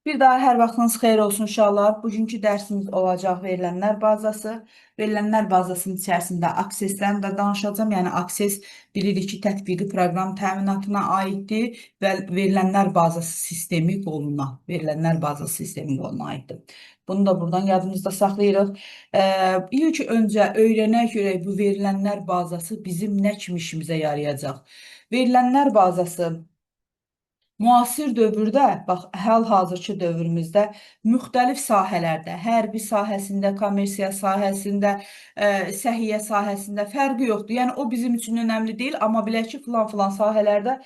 Bir daha hər vaxtınız xeyir olsun inşallah. Bugünkü dərsimiz olacaq verilənlər bazası. Verilənlər bazasının içərisində aksesdən də danışacağım. Yəni akses bilirik ki, tətbiqi proqram təminatına aiddir və verilənlər bazası sistemi qoluna, verilənlər bazası sistemi qoluna aiddir. Bunu da buradan yadımızda saxlayırıq. İlk öncə öyrənək görək bu verilənlər bazası bizim nə kimi işimizə yarayacaq. Verilənlər bazası müasir dövrdə, bax, hal-hazırki dövrümüzdə müxtəlif sahələrdə, hərbi sahəsində, kommersiya sahəsində, səhiyyə sahəsində fərqi yoxdur. Yəni o bizim üçün önəmli deyil, amma bilək ki, filan-filan sahələrdə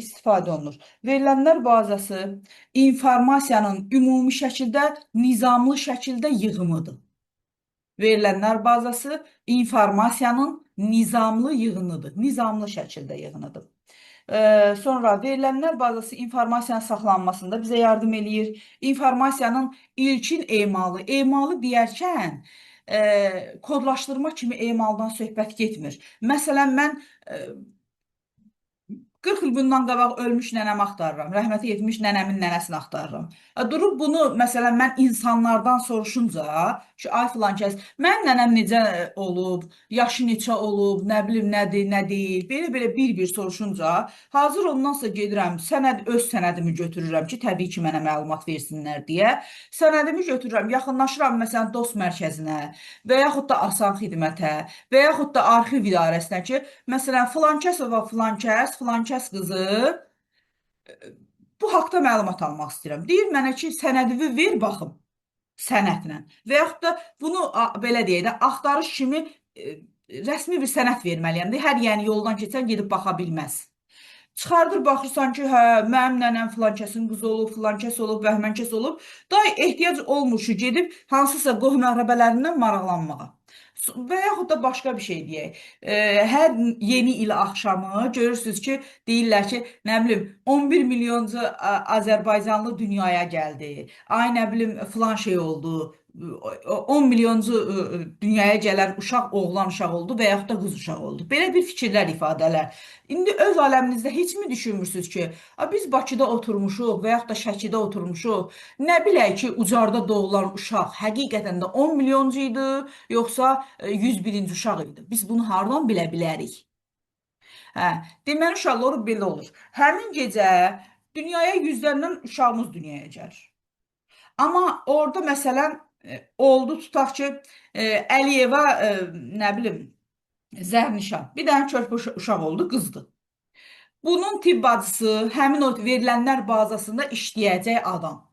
istifadə olunur. Verilənlər bazası informasiyanın ümumi şəkildə, nizamlı şəkildə yığımıdır. Verilənlər bazası informasiyanın nizamlı yığınıdır, nizamlı şəkildə yığınıdır. Sonra verilənlər bazası informasiyanın saxlanmasında bizə yardım eləyir. İnformasiyanın ilkin emalı, emalı deyərkən kodlaşdırma kimi emaldan söhbət getmir. Məsələn, mən 40 il bundan qabaq ölmüş nənəmi axtarıram. Rəhməti getmiş nənəmin nənəsini axtarıram. Durub bunu, məsələn, mən insanlardan soruşunca, ki, ay filan kəs, mən nənəm necə olub, yaşı neçə olub, nə bilim, nədir, nə deyil, belə-belə bir-bir soruşunca, hazır ondan sonra gedirəm, öz sənədimi götürürəm ki, təbii ki, mənə məlumat versinlər deyə. Sənədimi götürürəm, yaxınlaşıram, məsələn, dost mərkəzinə və yaxud da asan xidmətə və yaxud da arxiv idarəsinə ki, məsələn, filankəsova filankəs qızı bu haqda məlumat almaq istəyirəm. Deyir mənə ki, sənədini ver baxım sənədlə. Və yaxud da bunu belə deyək də, axtarış kimi rəsmi bir sənəd verməliyəm. Hər yəni yoldan keçən gedib baxa bilməz. Çıxardır baxırsan ki, hə, mənim nənəm filankəsin qızı olub, filankəs olub, bəhmənkəs olub. Day ehtiyac olmur ki, gedib hansısa qohum-əqrəbələrindən maraqlanmağa. Və yaxud da başqa bir şey deyək. Hər yeni il axşamı görürsünüz ki, deyirlər ki, nə bilim, 11 milyoncu Azərbaycanlı dünyaya gəldi. Ay nə bilim, filan şey oldu. 10 milyoncu dünyaya gələn uşaq oğlan uşaq oldu və yaxud da qız uşaq oldu. Belə bir fikirlər, ifadələr. İndi öz aləminizdə heç mi düşünmürsünüz ki, biz Bakıda oturmuşuq və yaxud da Şəkidə oturmuşuq, nə bilək ki, Ucarda doğulan uşaq həqiqətən də 10 milyoncu idi, yoxsa 101-ci uşaq idi. Biz bunu hardan bilə bilərik? Hə, deməli uşaqlar belə olur. Həmin gecə dünyaya yüzlərlə uşağımız dünyaya gəlir. Amma orada məsələn oldu tutaq ki, Əliyeva nə bilim Zərnişan bir dənə körpə uşaq oldu, qızdır. Bunun tibb bacısı həmin o verilənlər bazasında işləyəcək adam.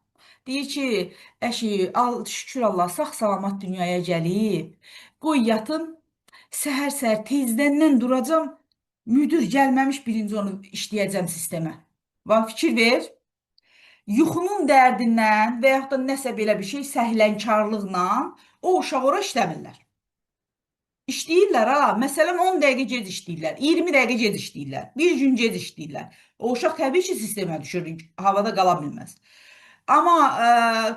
Deyir ki, əşi, şükür Allah, sağ-salamat dünyaya gəlib. Qoy yatın, səhər-səhər tezdəndən duracam, müdür gəlməmiş birinci onu işləyəcəm sistemə. Və fikir ver, yuxunun dərdindən və yaxud da nəsə belə bir şey səhlənkarlıqla o uşaq ora işləmirlər. İşləyirlər ha. Məsələn 10 dəqiqə gec işləyirlər, 20 dəqiqə gec işləyirlər, bir gün gec işləyirlər. O uşaq təbii ki, sistemə düşür, havada qala bilməz. Amma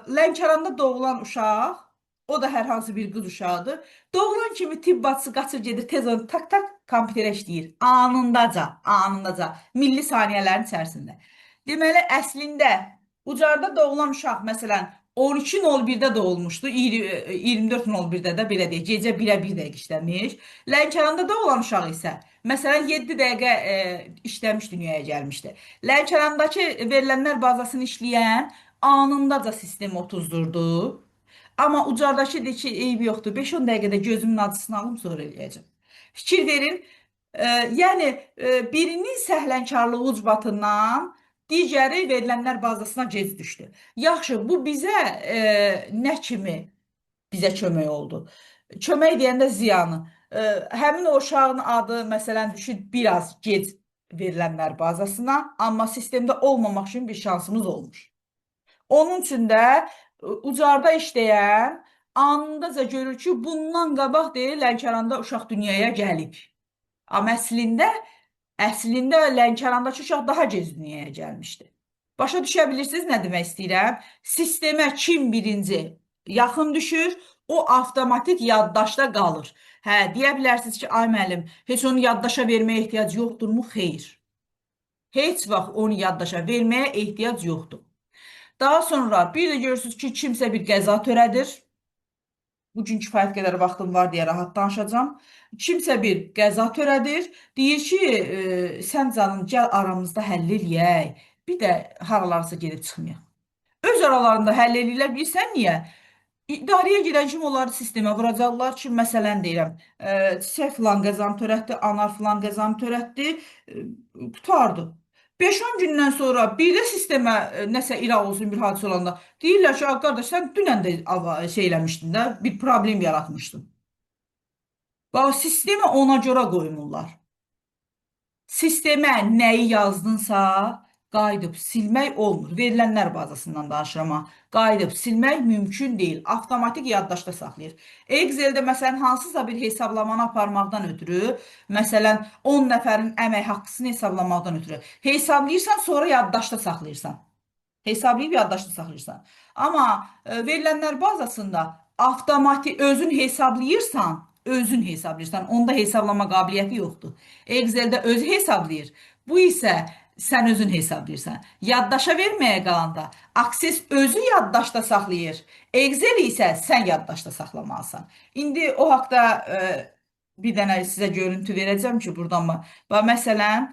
Lənkəranda doğulan uşaq, o da hər hansı bir qız uşağıdır. Doğulan kimi tibb bacısı qaçır gedir, tez onu tak-tak kompüterə işləyir. Anındaca, milli saniyələrin içərisində. Deməli, əslində Ucarda doğulan uşaq, məsələn, 12:01-də doğulmuşdu, 24:01-də də belə deyək, gecə 1-ə 1 dəqiqə işləmiş. Lənkəranda doğulan uşaq isə, məsələn, 7 dəqiqə işləmiş dünyaya gəlmişdi. Lənkərandakı verilənlər bazasını işləyən anındaca sistemi otuzdurdu. Amma Ucardakı deyir ki, eybi yoxdur, 5-10 dəqiqədə gözümün acısını alım, sonra eləyəcəm. Fikir verin, yəni birinin səhlənkarlığı ucbatından digəri verilənlər bazasına gec düşdü. Yaxşı, bu bizə nə kimi bizə kömək oldu? Kömək deyəndə ziyanı. Həmin o uşağın adı, məsələn, düşür biraz gec verilənlər bazasına, amma sistemdə olmamaq üçün bir şansımız olmuş. Onun üçün də Ucarda işləyən anındaca görür ki, bundan qabaq deyir, Lənkəranda uşaq dünyaya gəlib. Amma əslində Lənkərandakı uşaq daha gec dünyaya gəlmişdi. Başa düşə bilirsiniz nə demək istəyirəm? Sistemə kim birinci yaxın düşür, o avtomatik yaddaşda qalır. Hə, deyə bilərsiniz ki, ay müəllim, heç onu yaddaşa verməyə ehtiyac yoxdurmu? Xeyr. Heç vaxt onu yaddaşa verməyə ehtiyac yoxdur. Daha sonra bir də görürsünüz ki, kimsə bir qəza törədir. Bu gün kifayət qədər vaxtım var deyə rahat danışacağam. Kimsə bir qəza törədir, deyir ki, sən canım gəl aramızda həll eləyək. Bir də haralarsa gedib çıxmayaq. Öz aralarında həll eləyirlər. Bilirsən niyə? İdarəyə gedən kimi onları sistemə vuracaqlar ki, məsələn deyirəm, çiçək filan qəzanı törətdi, anar filan qəzanı törətdi, qurtardı. 5-10 gündən sonra bir də sistemə nəsə iraq olsun bir hadisə olanda deyirlər ki, "Ay qardaş, sən dünən də şey eləmişdin də, bir problem yaratmışdın." Bax, sistemi ona görə qoymurlar. Sistemə nəyi yazdınsa, qayıdıb silmək olmur. Verilənlər bazasından danışıram ha. Qayıdıb silmək mümkün deyil. Avtomatik yaddaşda saxlayır. Excel-də məsələn hansısa bir hesablamanı aparmaqdan ötürü, məsələn 10 nəfərin əmək haqqısını hesablamaqdan ötürü hesablayırsan, sonra yaddaşda saxlayırsan. Hesablayıb yaddaşda saxlayırsan. Amma verilənlər bazasında avtomatik özün hesablayırsan. Onda hesablama qabiliyyəti yoxdur. Excel-də özü hesablayır. Bu isə sən özün hesablayırsan. Yaddaşa verməyə qalanda Access özü yaddaşda saxlayır. Excel isə sən yaddaşda saxlamalısan. İndi o haqda bir dənə sizə görüntü verəcəm ki, buradan mı? Bax, məsələn,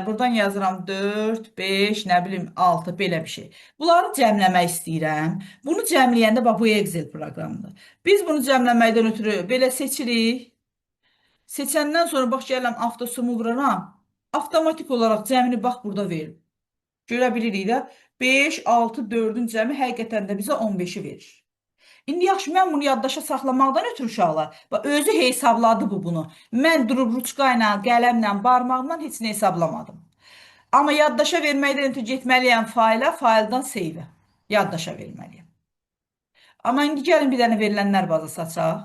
buradan yazıram 4, 5, nə bilim 6, belə bir şey. Bunları cəmləmək istəyirəm. Bunu cəmləyəndə, bax, bu Excel proqramıdır. Biz bunu cəmləməkdən ötürü belə seçirik. Seçəndən sonra, bax, gələm, avtosumu vuraram. Avtomatik olaraq cəmini, bax, burada verir. Görə bilirik də, 5, 6, 4-ün cəmi həqiqətən də bizə 15-i verir. İndi yaxşı, mən bunu yaddaşa saxlamaqdan ötürü uşaqlar, özü hesabladı bunu. Mən durub ruçka ilə, qələmlə, barmağımla heç nə hesablamadım. Amma yaddaşa verməkdən ötürü getməliyəm fayla, fayldan save-ə. Yaddaşa verməliyəm. Amma indi gəlin bir dənə verilənlər bazası açaq.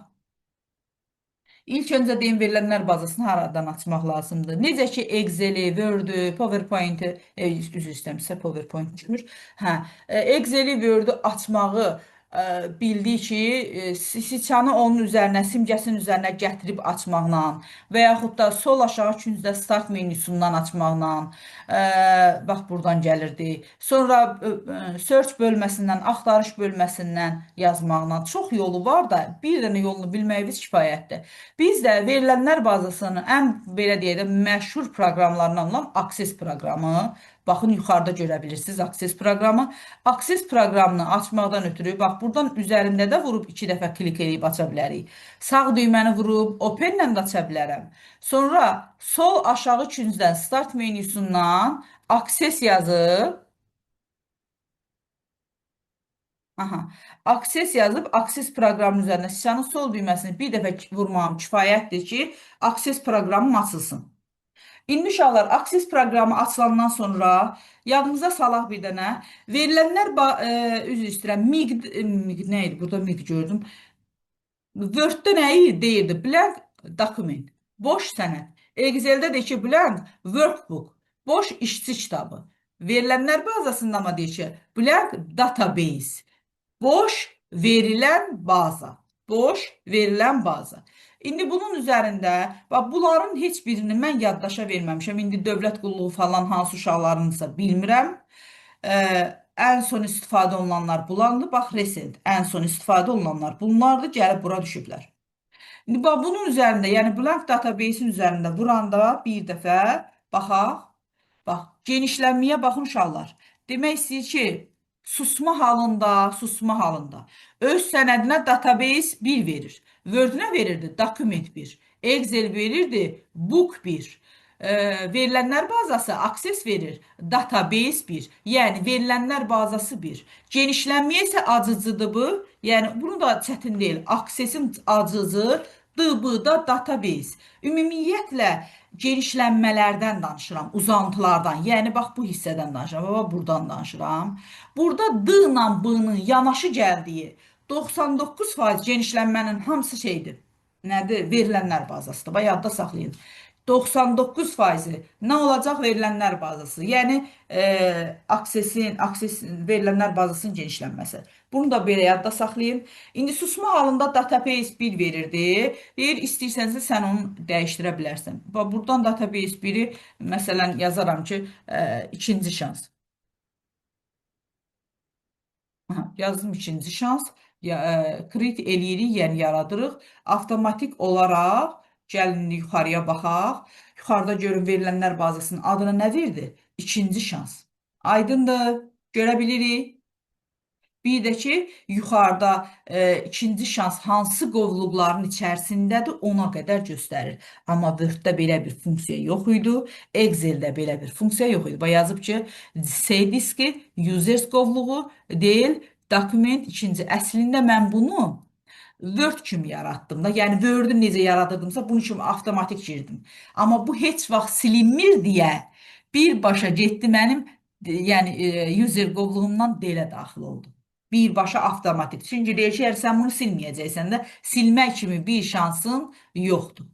İlk öncə deyim, verilənlər bazasını haradan açmaq lazımdır. Necə ki, Excel-i, Word-ü, PowerPoint-i, üzr istəmirsə PowerPoint çıxmır. Hə, Excel-i, Word-ü açmağı bildik ki, siçanı onun üzərinə, simgəsinin üzərinə gətirib açmaqla və yaxud da sol aşağı küncdə start menyusundan açmaqla, bax buradan gəlirdi. Sonra search bölməsindən, axtarış bölməsindən yazmaqla çox yolu var da, bir dənə yolunu bilməyiniz kifayətdir. Biz də verilənlər bazasının ən belə deyək də məşhur proqramlarından olan Access proqramı, baxın yuxarıda görə bilirsiniz Access proqramı. Access proqramını açmaqdan ötürü, bax buradan üzərində də vurub 2 dəfə klik edib aça bilərik. Sağ düyməni vurub Open ilə də aça bilərəm. Sonra sol aşağı küncdən Start menyusundan Access yazıb, Access yazıb, Access proqramının üzərində sıçanın sol düyməsini bir dəfə vurmağım kifayətdir ki, Access proqramım açılsın. İndi uşaqlar, Access proqramı açılandan sonra yadınıza salaq bir dənə. Verilənlər, üzr istəyirəm, MIG nə idi? Burada MIG gördüm. Word-də nə deyirdi? Blank document, boş sənəd. Excel-də də ki, blank workbook, boş işçi kitabı. Verilənlər bazasında mı deyir ki, blank database. Boş verilən baza. Boş verilən baza. İndi bunun üzərində, bax, bunların heç birini mən yaddaşa verməmişəm. İndi dövlət qulluğu falan hansı uşaqlarınsa bilmirəm. Ən son istifadə olunanlar bulandır. Bax, recent, ən son istifadə olunanlar bunlardır, gəlib bura düşüblər. İndi bax, bunun üzərində, yəni blank database'in üzərində vuranda bir dəfə baxaq. Bax, genişlənməyə baxın uşaqlar. Demək istəyir ki, susma halında öz sənədinə database 1 verir. Word-nə verirdi document 1. Excel verirdi book 1. Verilənlər bazası Access verir database 1. Yəni verilənlər bazası 1. Genişlənməyə isə acıcıdır bu. Yəni bunu da çətin deyil. Access-in acıcı DB-da database. Ümumiyyətlə genişlənmələrdən danışıram, uzantılardan. Yəni bax bu hissədən danışıram, bax buradan danışıram. Burada D ilə B-nin yanaşı gəldiyi 99% genişlənmənin hamısı şeydir. Nədir? Verilənlər bazasıdır. Bax yadda saxlayın. 99%-i nə olacaq? Verilənlər bazası. Yəni Access-in verilənlər bazasının genişlənməsi. Bunu da belə yadda saxlayın. İndi susma halında database 1 verirdi. Deyir, istəyirsənsə sən onu dəyişdirə bilərsən. Bax buradan database 1-i məsələn yazaram ki, ikinci şans. Yazdım ikinci şans. Create eləyirik, yəni yaradırıq. Avtomatik olaraq gəlin yuxarıya baxaq. Yuxarıda görün verilənlər bazasının adına nə verdi? İkinci şans. Aydındır, görə bilirik. Bir də ki, yuxarıda ikinci şans hansı qovluqların içərisindədir, ona qədər göstərir. Amma Word-də belə bir funksiya yox idi, Excel-də belə bir funksiya yox idi. Bax yazıb ki, C diski, users qovluğu deyil, dokument ikinci. Əslində mən bunu Word kimi yaratdım da. Yəni Word-ü necə yaradırdımsa bunun kimi avtomatik girdim. Amma bu heç vaxt silinmir deyə birbaşa getdi mənim yəni user qovluğumdan delə daxil oldu. Birbaşa avtomatik. Çünki deyir ki, əgər sən bunu silməyəcəksən də silmək kimi bir şansın yoxdur.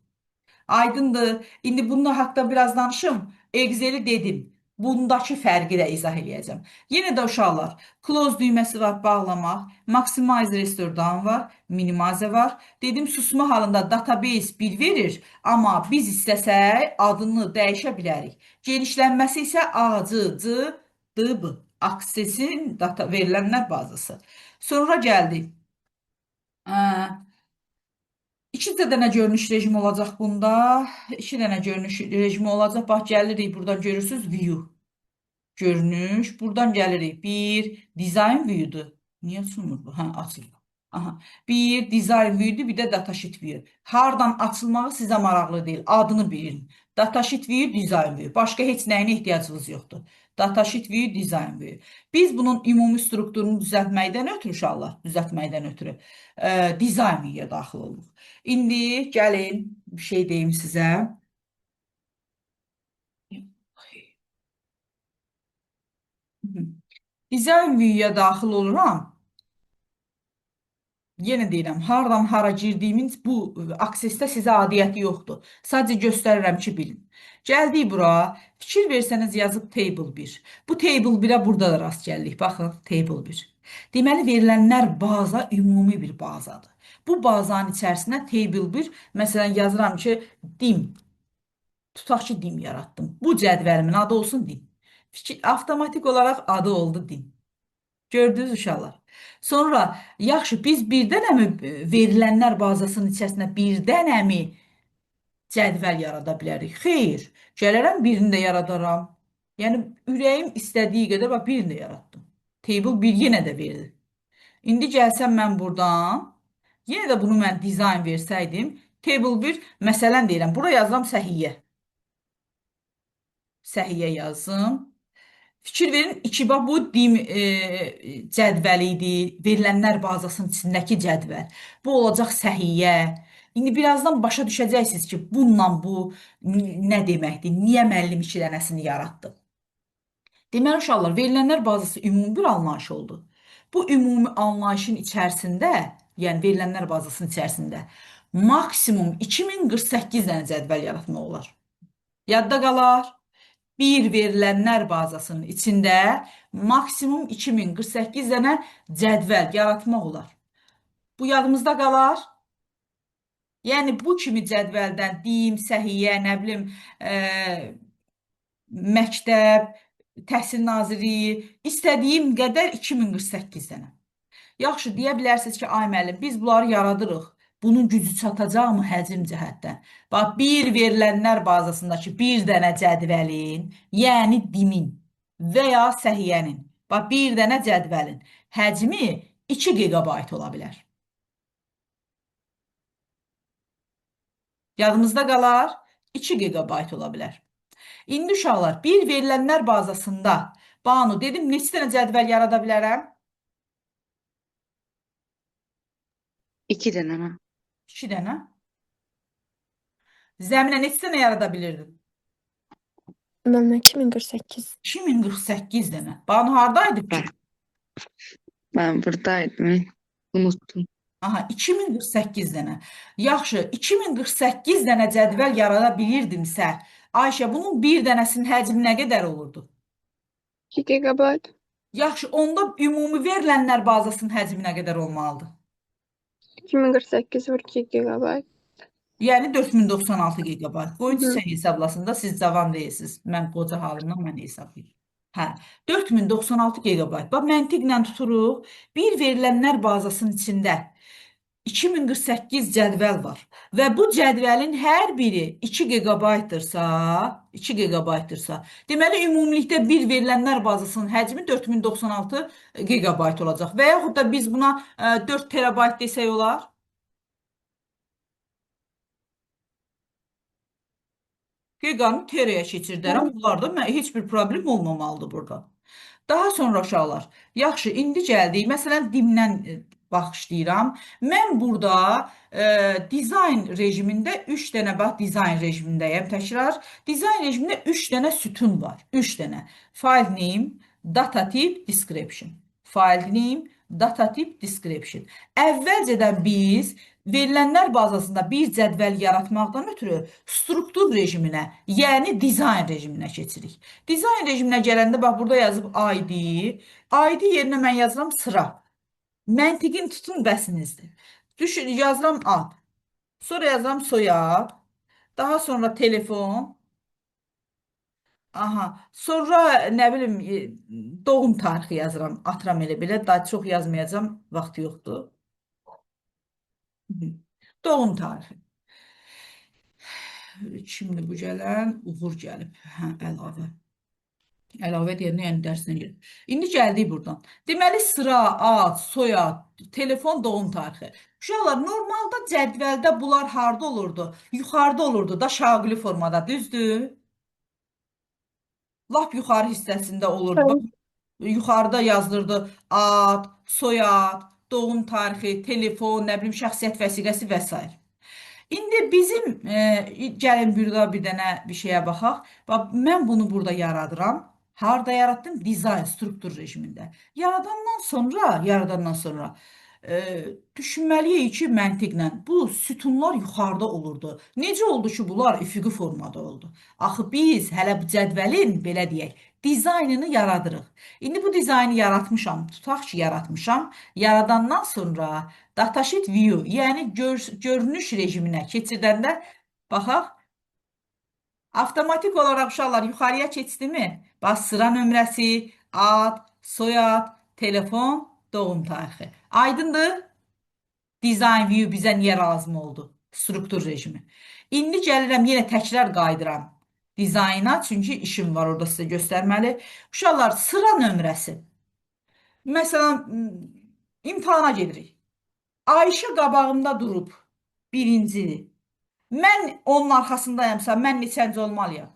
Aydındır. İndi bunun haqqında biraz danışım. Excel-i dedim. Bundakı fərqi də izah eləyəcəm. Yenə də uşaqlar, close düyməsi var, bağlamaq, maximize restore down var, minimize var. Dedim, susma halında database 1 verir, amma biz istəsək adını dəyişə bilərik. Genişlənməsi isə ACCDB, aksesin data verilənlər bazası. Sonra gəldik. İki dənə görünüş rejimi olacaq bunda. İki dənə görünüş rejimi olacaq. Bax, gəlirik, buradan görürsünüz, view. Görünüş. Buradan gəlirik. Bir, design view'dur. Niyə açılmır bu? Hə, açılır. Aha. Bir, design view'dur, bir də datasheet view. Hardan açılmağı sizə maraqlı deyil. Adını bilin. Datasheet view, design view. Başqa heç nəyinə ehtiyacınız yoxdur. Datasheet view, design view. Biz bunun ümumi strukturunu düzəltməkdən ötürü, uşaqlar, düzəltməkdən ötürü design view'ya daxil oluruq. İndi gəlin, bir şey deyim sizə. Design view'ya daxil oluram. Yenə deyirəm, hardan hara girdiyimin bu aksesdə sizə adiyyəti yoxdur. Sadəcə göstərirəm ki, bilin. Gəldik bura, fikir versəniz yazıb table 1. Bu table 1-ə burada da rast gəldik. Baxın, table 1. Deməli, verilənlər baza ümumi bir bazadır. Bu bazanın içərisinə table 1, məsələn, yazıram ki, dim. Tutaq ki, dim yaratdım. Bu cədvəlimin adı olsun dim. Avtomatik olaraq adı oldu dim. Gördünüz uşaqlar. Sonra, yaxşı, biz bir dənəmi verilənlər bazasının içərisində bir dənəmi cədvəl yarada bilərik? Xeyr, gələrəm birini də yaradaram. Yəni, ürəyim istədiyi qədər, bax, birini də yaratdım. Table 1 yenə də verdi. İndi gəlsəm mən buradan, yenə də bunu mən dizayn versəydim, table 1, məsələn deyirəm, bura yazıram səhiyyə. Səhiyyə yazım. Fikir verin, iki bax bu dim cədvəli idi, verilənlər bazasının içindəki cədvəl. Bu olacaq səhiyyə. İndi birazdan başa düşəcəksiniz ki, bununla bu nə deməkdir? Niyə müəllim iki dənəsini yaratdı? Deməli, uşaqlar, verilənlər bazası ümumi bir anlayış oldu. Bu ümumi anlayışın içərisində, yəni verilənlər bazasının içərisində maksimum 2048 dənə cədvəl yaratmaq olar. Yadda qalar. Bir verilənlər bazasının içində maksimum 2048 dənə cədvəl yaratmaq olar. Bu yadımızda qalar. Yəni, bu kimi cədvəldən dim, səhiyyə, nə bilim, məktəb, təhsil nazirliyi, istədiyim qədər 2048 dənə. Yaxşı, deyə bilərsiniz ki, ay müəllim, biz bunları yaradırıq. Bunun gücü çatacaqmı həcm cəhətdən? Bax, bir verilənlər bazasındakı bir dənə cədvəlin, yəni dimin və ya səhiyyənin, bax, bir dənə cədvəlin həcmi 2 GB ola bilər. Yadımızda qalar, 2 GB ola bilər. İndi uşaqlar, bir verilənlər bazasında, Banu, dedim, neçə dənə cədvəl yarada bilərəm? 2 dənə. 2 dənə. Zəminə neçə dənə yarada bilirdin? Mən 2048. 2048 dənə. Banu hardaydık ki? Ben buradaydım. Unuttum. Aha, 2048 dənə. Yaxşı, 2048 dənə cədvəl yarada bilirdimsə, Ayşə, bunun bir dənəsinin həcmi nə qədər olurdu? 2 GB. Yaxşı, onda ümumi verilənlər bazasının həcmi nə qədər olmalıdır? 2048 vur 2 GB. Yəni 4096 GB. Qoyun Hı. sən hesablasın da, siz cavan deyilsiniz. Mən qoca halımdan mən hesablayım. Hə, 4096 GB. Bax, məntiqlə tuturuq. Bir verilənlər bazasının içində 2048 cədvəl var və bu cədvəlin hər biri 2 GB-dırsa, 2 GB-dırsa, deməli ümumilikdə bir verilənlər bazasının həcmi 4096 GB olacaq və yaxud da biz buna 4 TB desək olar. Giqanı terəyə keçirdərəm. Bunlarda heç bir problem olmamalıdır burada. Daha sonra uşaqlar, yaxşı, indi gəldik. Məsələn, dimdən başlayıram. Mən burada dizayn rejimində 3 dənə, bax, dizayn rejimindəyəm təkrar. Dizayn rejimində 3 dənə sütun var. 3 dənə. File name, data tip, description. File name, data tip, description. Əvvəlcədən biz verilənlər bazasında bir cədvəl yaratmaqdan ötürü struktur rejiminə, yəni dizayn rejiminə keçirik. Dizayn rejiminə gələndə bax burada yazıb ID. ID yerinə mən yazıram sıra. Məntiqin tutun bəsinizdir. Düşün, yazıram ad. Sonra yazıram soyad. Daha sonra telefon. Aha. Sonra nə bilim doğum tarixi yazıram. Atıram elə belə. Daha çox yazmayacağam. Vaxt yoxdur. Doğum tarixi. Şimdi bu gələn uğur gəlib. Hə, əlavə. Əlavə deyəndə yəni dərsinə gedir. İndi gəldik buradan. Deməli sıra, ad, soyad, telefon, doğum tarixi. Uşaqlar, normalda cədvəldə bunlar harda olurdu? Yuxarıda olurdu da şaquli formada, düzdür? Lap yuxarı hissəsində olurdu. Bax, yuxarıda yazılırdı ad, soyad, doğum tarixi, telefon, nə bilim şəxsiyyət vəsiqəsi və s. İndi bizim gəlin burada bir dənə bir şeyə baxaq. Bax, mən bunu burada yaradıram. Harda yaratdım? Dizayn struktur rejimində. Yaradandan sonra düşünməliyik ki, məntiqlə bu sütunlar yuxarıda olurdu. Necə oldu ki, bunlar üfüqi formada oldu? Axı biz hələ bu cədvəlin, belə deyək, dizaynını yaradırıq. İndi bu dizaynı yaratmışam, tutaq ki, yaratmışam. Yaradandan sonra datasheet view, yəni görünüş rejiminə keçirdəndə baxaq, avtomatik olaraq uşaqlar yuxarıya keçdimi? Bax, sıra nömrəsi, ad, soyad, telefon, doğum tarixi. Aydındır? Design view bizə niyə lazım oldu? Struktur rejimi. İndi gəlirəm, yenə təkrar qayıdıram dizayna, çünki işim var orada sizə göstərməli. Uşaqlar, sıra nömrəsi. Məsələn, imtahana gedirik. Ayşə qabağımda durub birincidir. Mən onun arxasındayamsa, mən neçənci olmalıyam?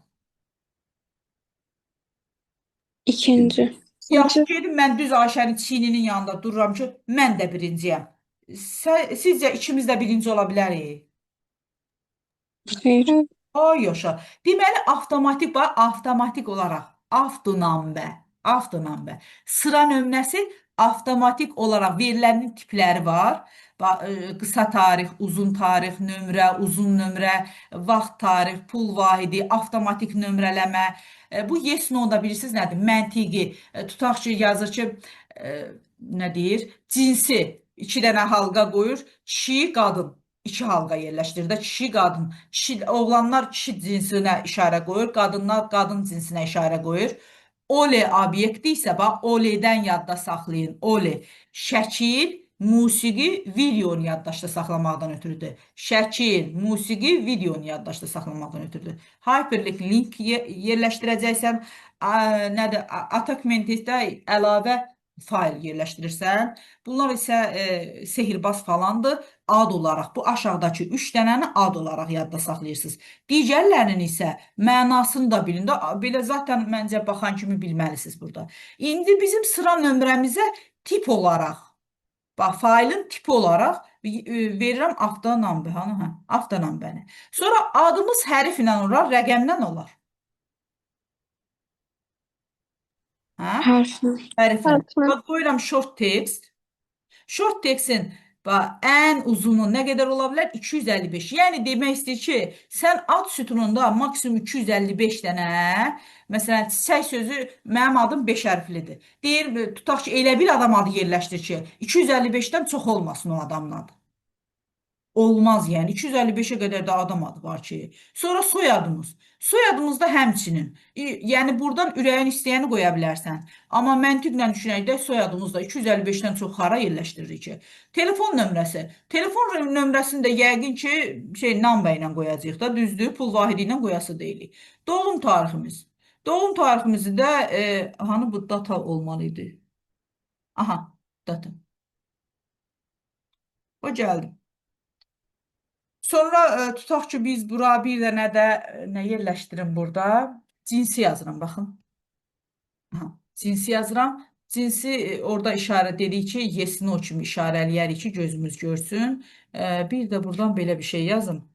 İkinci. Yaxşı gedim, mən düz Ayşənin çiyninin yanında dururam ki, mən də birinciyəm. Sizcə ikimiz də birinci ola bilərik? Xeyr. Ay yaşa. Deməli, avtomatik olaraq avtonambə. Sıra nömrəsi avtomatik olaraq verilənin tipləri var. Qısa tarix, uzun tarix, nömrə, uzun nömrə, vaxt tarix, pul vahidi, avtomatik nömrələmə. Bu yes, no da bilirsiniz nədir? Məntiqi. Tutaq ki, yazır ki, nə deyir? Cinsi 2 dənə halqa qoyur. Kişi, qadın. 2 halqa yerləşdirir də kişi, qadın. Oğlanlar kişi cinsinə işarə qoyur, qadınlar qadın cinsinə işarə qoyur. Ole obyekti isə, bax, oledən yadda saxlayın. Ole, şəkil, musiqi, videonu yaddaşda saxlamaqdan ötürüdür. Şəkil, musiqi, videonu yaddaşda saxlamaqdan ötürüdür. Hyperlink link yerləşdirəcəksən, nədir, attachment-də əlavə fayl yerləşdirirsən. Bunlar isə sehirbaz falandır. Ad olaraq, bu aşağıdakı 3 dənəni ad olaraq yadda saxlayırsınız. Digərlərinin isə mənasını da bilin. Belə zaten məncə baxan kimi bilməlisiniz burada. İndi bizim sıra nömrəmizə tip olaraq, bax, faylın tipi olaraq verirəm avtonambə. Avtonambəni. Sonra adımız hərflə olar, rəqəmdən olar. Hərflə. Hərflə. Hərflə. Bax, qoyuram short text. Short textin ən uzunu nə qədər ola bilər? 255. Yəni demək istəyir ki, sən ad sütununda maksimum 255 dənə, məsələn, çiçək sözü mənim adım 5 hərflidir. Deyir, tutaq ki, elə bir adam adı yerləşdir ki, 255-dən çox olmasın o adamın adı. Olmaz yəni 255-ə qədər də adam adı var ki. Sonra soyadımız. Soyadımızda həmçinin. Yəni buradan ürəyin istəyəni qoya bilərsən. Amma məntiqlə düşünəkdə soyadımızda 255-dən çox hara yerləşdiririk ki? Telefon nömrəsi. Telefon nömrəsini də yəqin ki, namba ilə qoyacağıq da, düzdür? Pul vahidi ilə qoyası deyilik. Doğum tariximiz. Doğum tariximizi də hani bu data olmalı idi. Aha, data. O gəldi. Sonra tutaq ki, biz bura bir dənə də nə yerləşdirim burada? Cinsi yazıram, baxın. Aha, cinsi yazıram. Cinsi orada işarə dedik ki, yes, no kimi işarələyərik ki, gözümüz görsün. Bir də buradan belə bir şey yazım.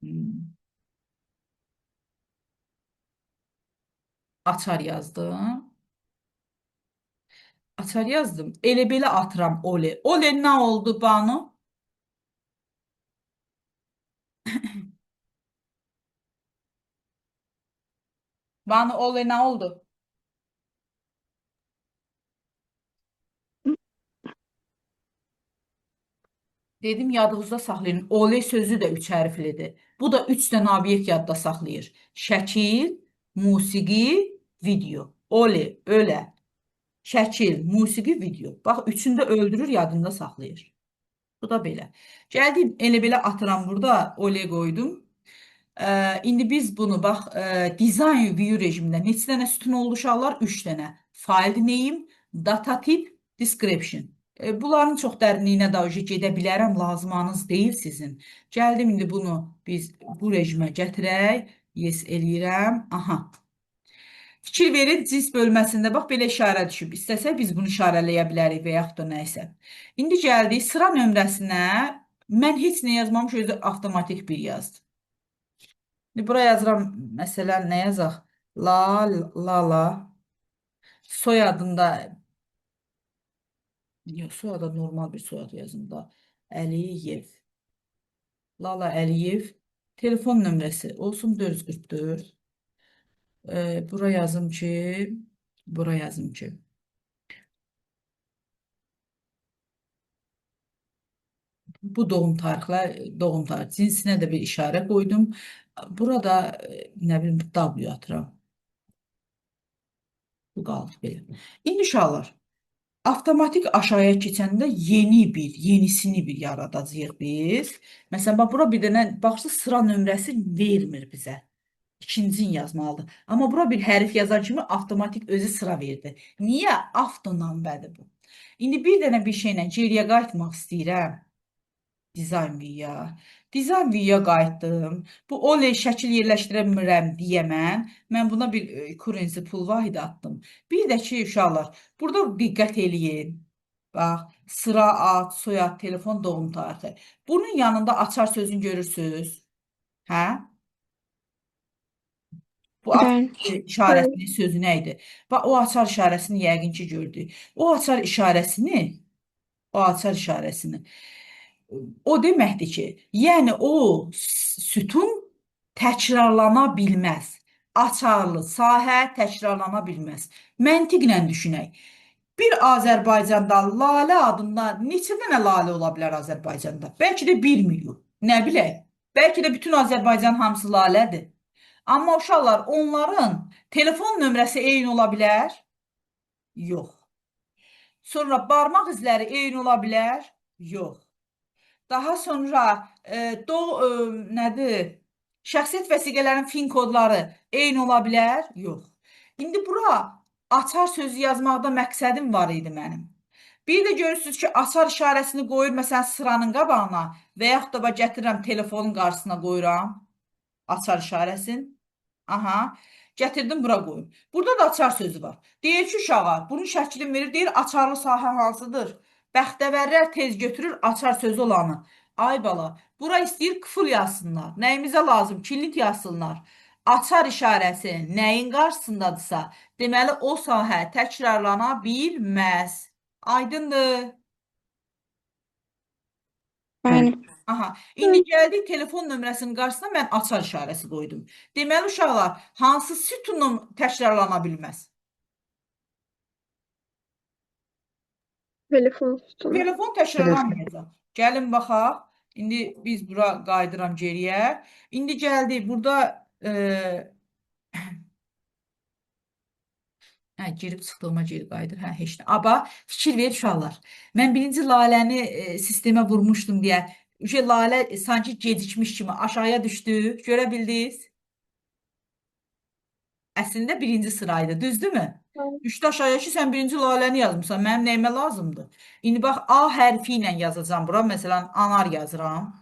Hmm, Açar yazdım. Açar yazdım. Elə belə atıram ole. Ole nə oldu Banu? Banu ole nə oldu? Dedim yadınızda saxlayın. Ole sözü də üç hərflidir. Bu da üç dənə obyekt yadda saxlayır. Şəkil, musiqi, video. Ole, ölə. Şəkil, musiqi, video. Bax, üçünü də öldürür, yadında saxlayır. Bu da belə. Gəldim, elə belə atıram burada. Ole qoydum. İndi biz bunu bax, design view rejimində neçə dənə sütun oldu uşaqlar? 3 dənə. File name, data tip, description. Bunların çox dərinliyinə də gedə bilərəm, lazımanız deyil sizin. Gəldim, indi bunu biz bu rejimə gətirək. Yes eləyirəm. Aha. Fikir verin, cins bölməsində bax, belə işarə düşüb. İstəsək biz bunu işarələyə bilərik və yaxud da nəysə. İndi gəldik sıra nömrəsinə. Mən heç nə yazmamış, özü avtomatik bir yazdı. İndi bura yazıram, məsələn, nə yazaq? La. Soyadında, yox, soyadı normal bir soyad yazım da. Əliyev. Lala Əliyev. Telefon nömrəsi olsun 444. Bura yazım ki, bura yazım ki. Bu doğum tarixlə, doğum tarixi cinsinə də bir işarə qoydum. Burada nə bilim W atıram. Bu qaldı belə. İndi uşaqlar, avtomatik aşağıya keçəndə yenisini bir yaradacağıq biz. Məsələn, bax, bura bir dənə, baxırsınız, sıra nömrəsi vermir bizə. İkincini yazmalıdır. Amma bura bir hərf yazan kimi avtomatik özü sıra verdi. Niyə? Avtonambədir bu. İndi bir dənə bir şeylə geriyə qayıtmaq istəyirəm. Dizayn View-ya. Dizayn View-ya qayıtdım. Bu oley şəkil yerləşdirə bilmirəm deyə mən buna bir currency pul vahidi atdım. Bir də ki, uşaqlar, burada diqqət eləyin. Bax, sıra, ad, soyad, telefon, doğum tarixi. Bunun yanında açar sözünü görürsünüz. Hə? Bu açar Bəli. işarəsinin sözü nə idi? Bax, o açar işarəsini yəqin ki, gördük. O açar işarəsini o deməkdir ki, yəni o sütun təkrarlana bilməz. Açarlı sahə təkrarlana bilməz. Məntiqlə düşünək. Bir Azərbaycanda Lalə adında neçə dənə lalə ola bilər Azərbaycanda? Bəlkə də 1 milyon. Nə bilək? Bəlkə də bütün Azərbaycan hamısı lalədir. Amma uşaqlar, onların telefon nömrəsi eyni ola bilər? Yox. Sonra barmaq izləri eyni ola bilər? Yox. Daha sonra nədir? Şəxsiyyət vəsiqələrinin fin kodları eyni ola bilər? Yox. İndi bura açar sözü yazmaqda məqsədim var idi mənim. Bir də görürsünüz ki, açar işarəsini qoyur, məsələn, sıranın qabağına və yaxud da gətirirəm telefonun qarşısına qoyuram. Açar işarəsini. Aha. Gətirdim, bura qoyum. Burada da açar sözü var. Deyir ki, uşağa, bunun şəklini verir, deyir, açarlı sahə hansıdır? Bəxtəvərlər tez götürür açar sözü olanı. Ay bala, bura istəyir küfür yazsınlar. Nəyimizə lazım? Kilit yazsınlar. Açar işarəsi nəyin qarşısındadırsa, deməli o sahə təkrarlana bilməz. Aydındır? Bəli. Aha. İndi gəldik telefon nömrəsinin qarşısına mən açar işarəsi qoydum. Deməli uşaqlar, hansı sütunum təkrarlana bilməz? Telefon sütunu. Telefon təkrarlanmayacaq. Gəlin baxaq. İndi biz bura qayıdıram geriyə. İndi gəldik. Burada hə, girib çıxdığıma geri qayıdır. Hə, heç nə. Aba, fikir ver uşaqlar. Mən birinci laləni sistemə vurmuşdum deyə. Lalə sanki gecikmiş kimi aşağıya düşdü. Görə bildiniz? Əslində birinci sıraydı, düzdürmü? Düşdü aşağıya ki, sən birinci laləni yazmısan. Mənim nəyimə lazımdır? İndi bax, A hərfi ilə yazacağam bura. Məsələn, anar yazıram.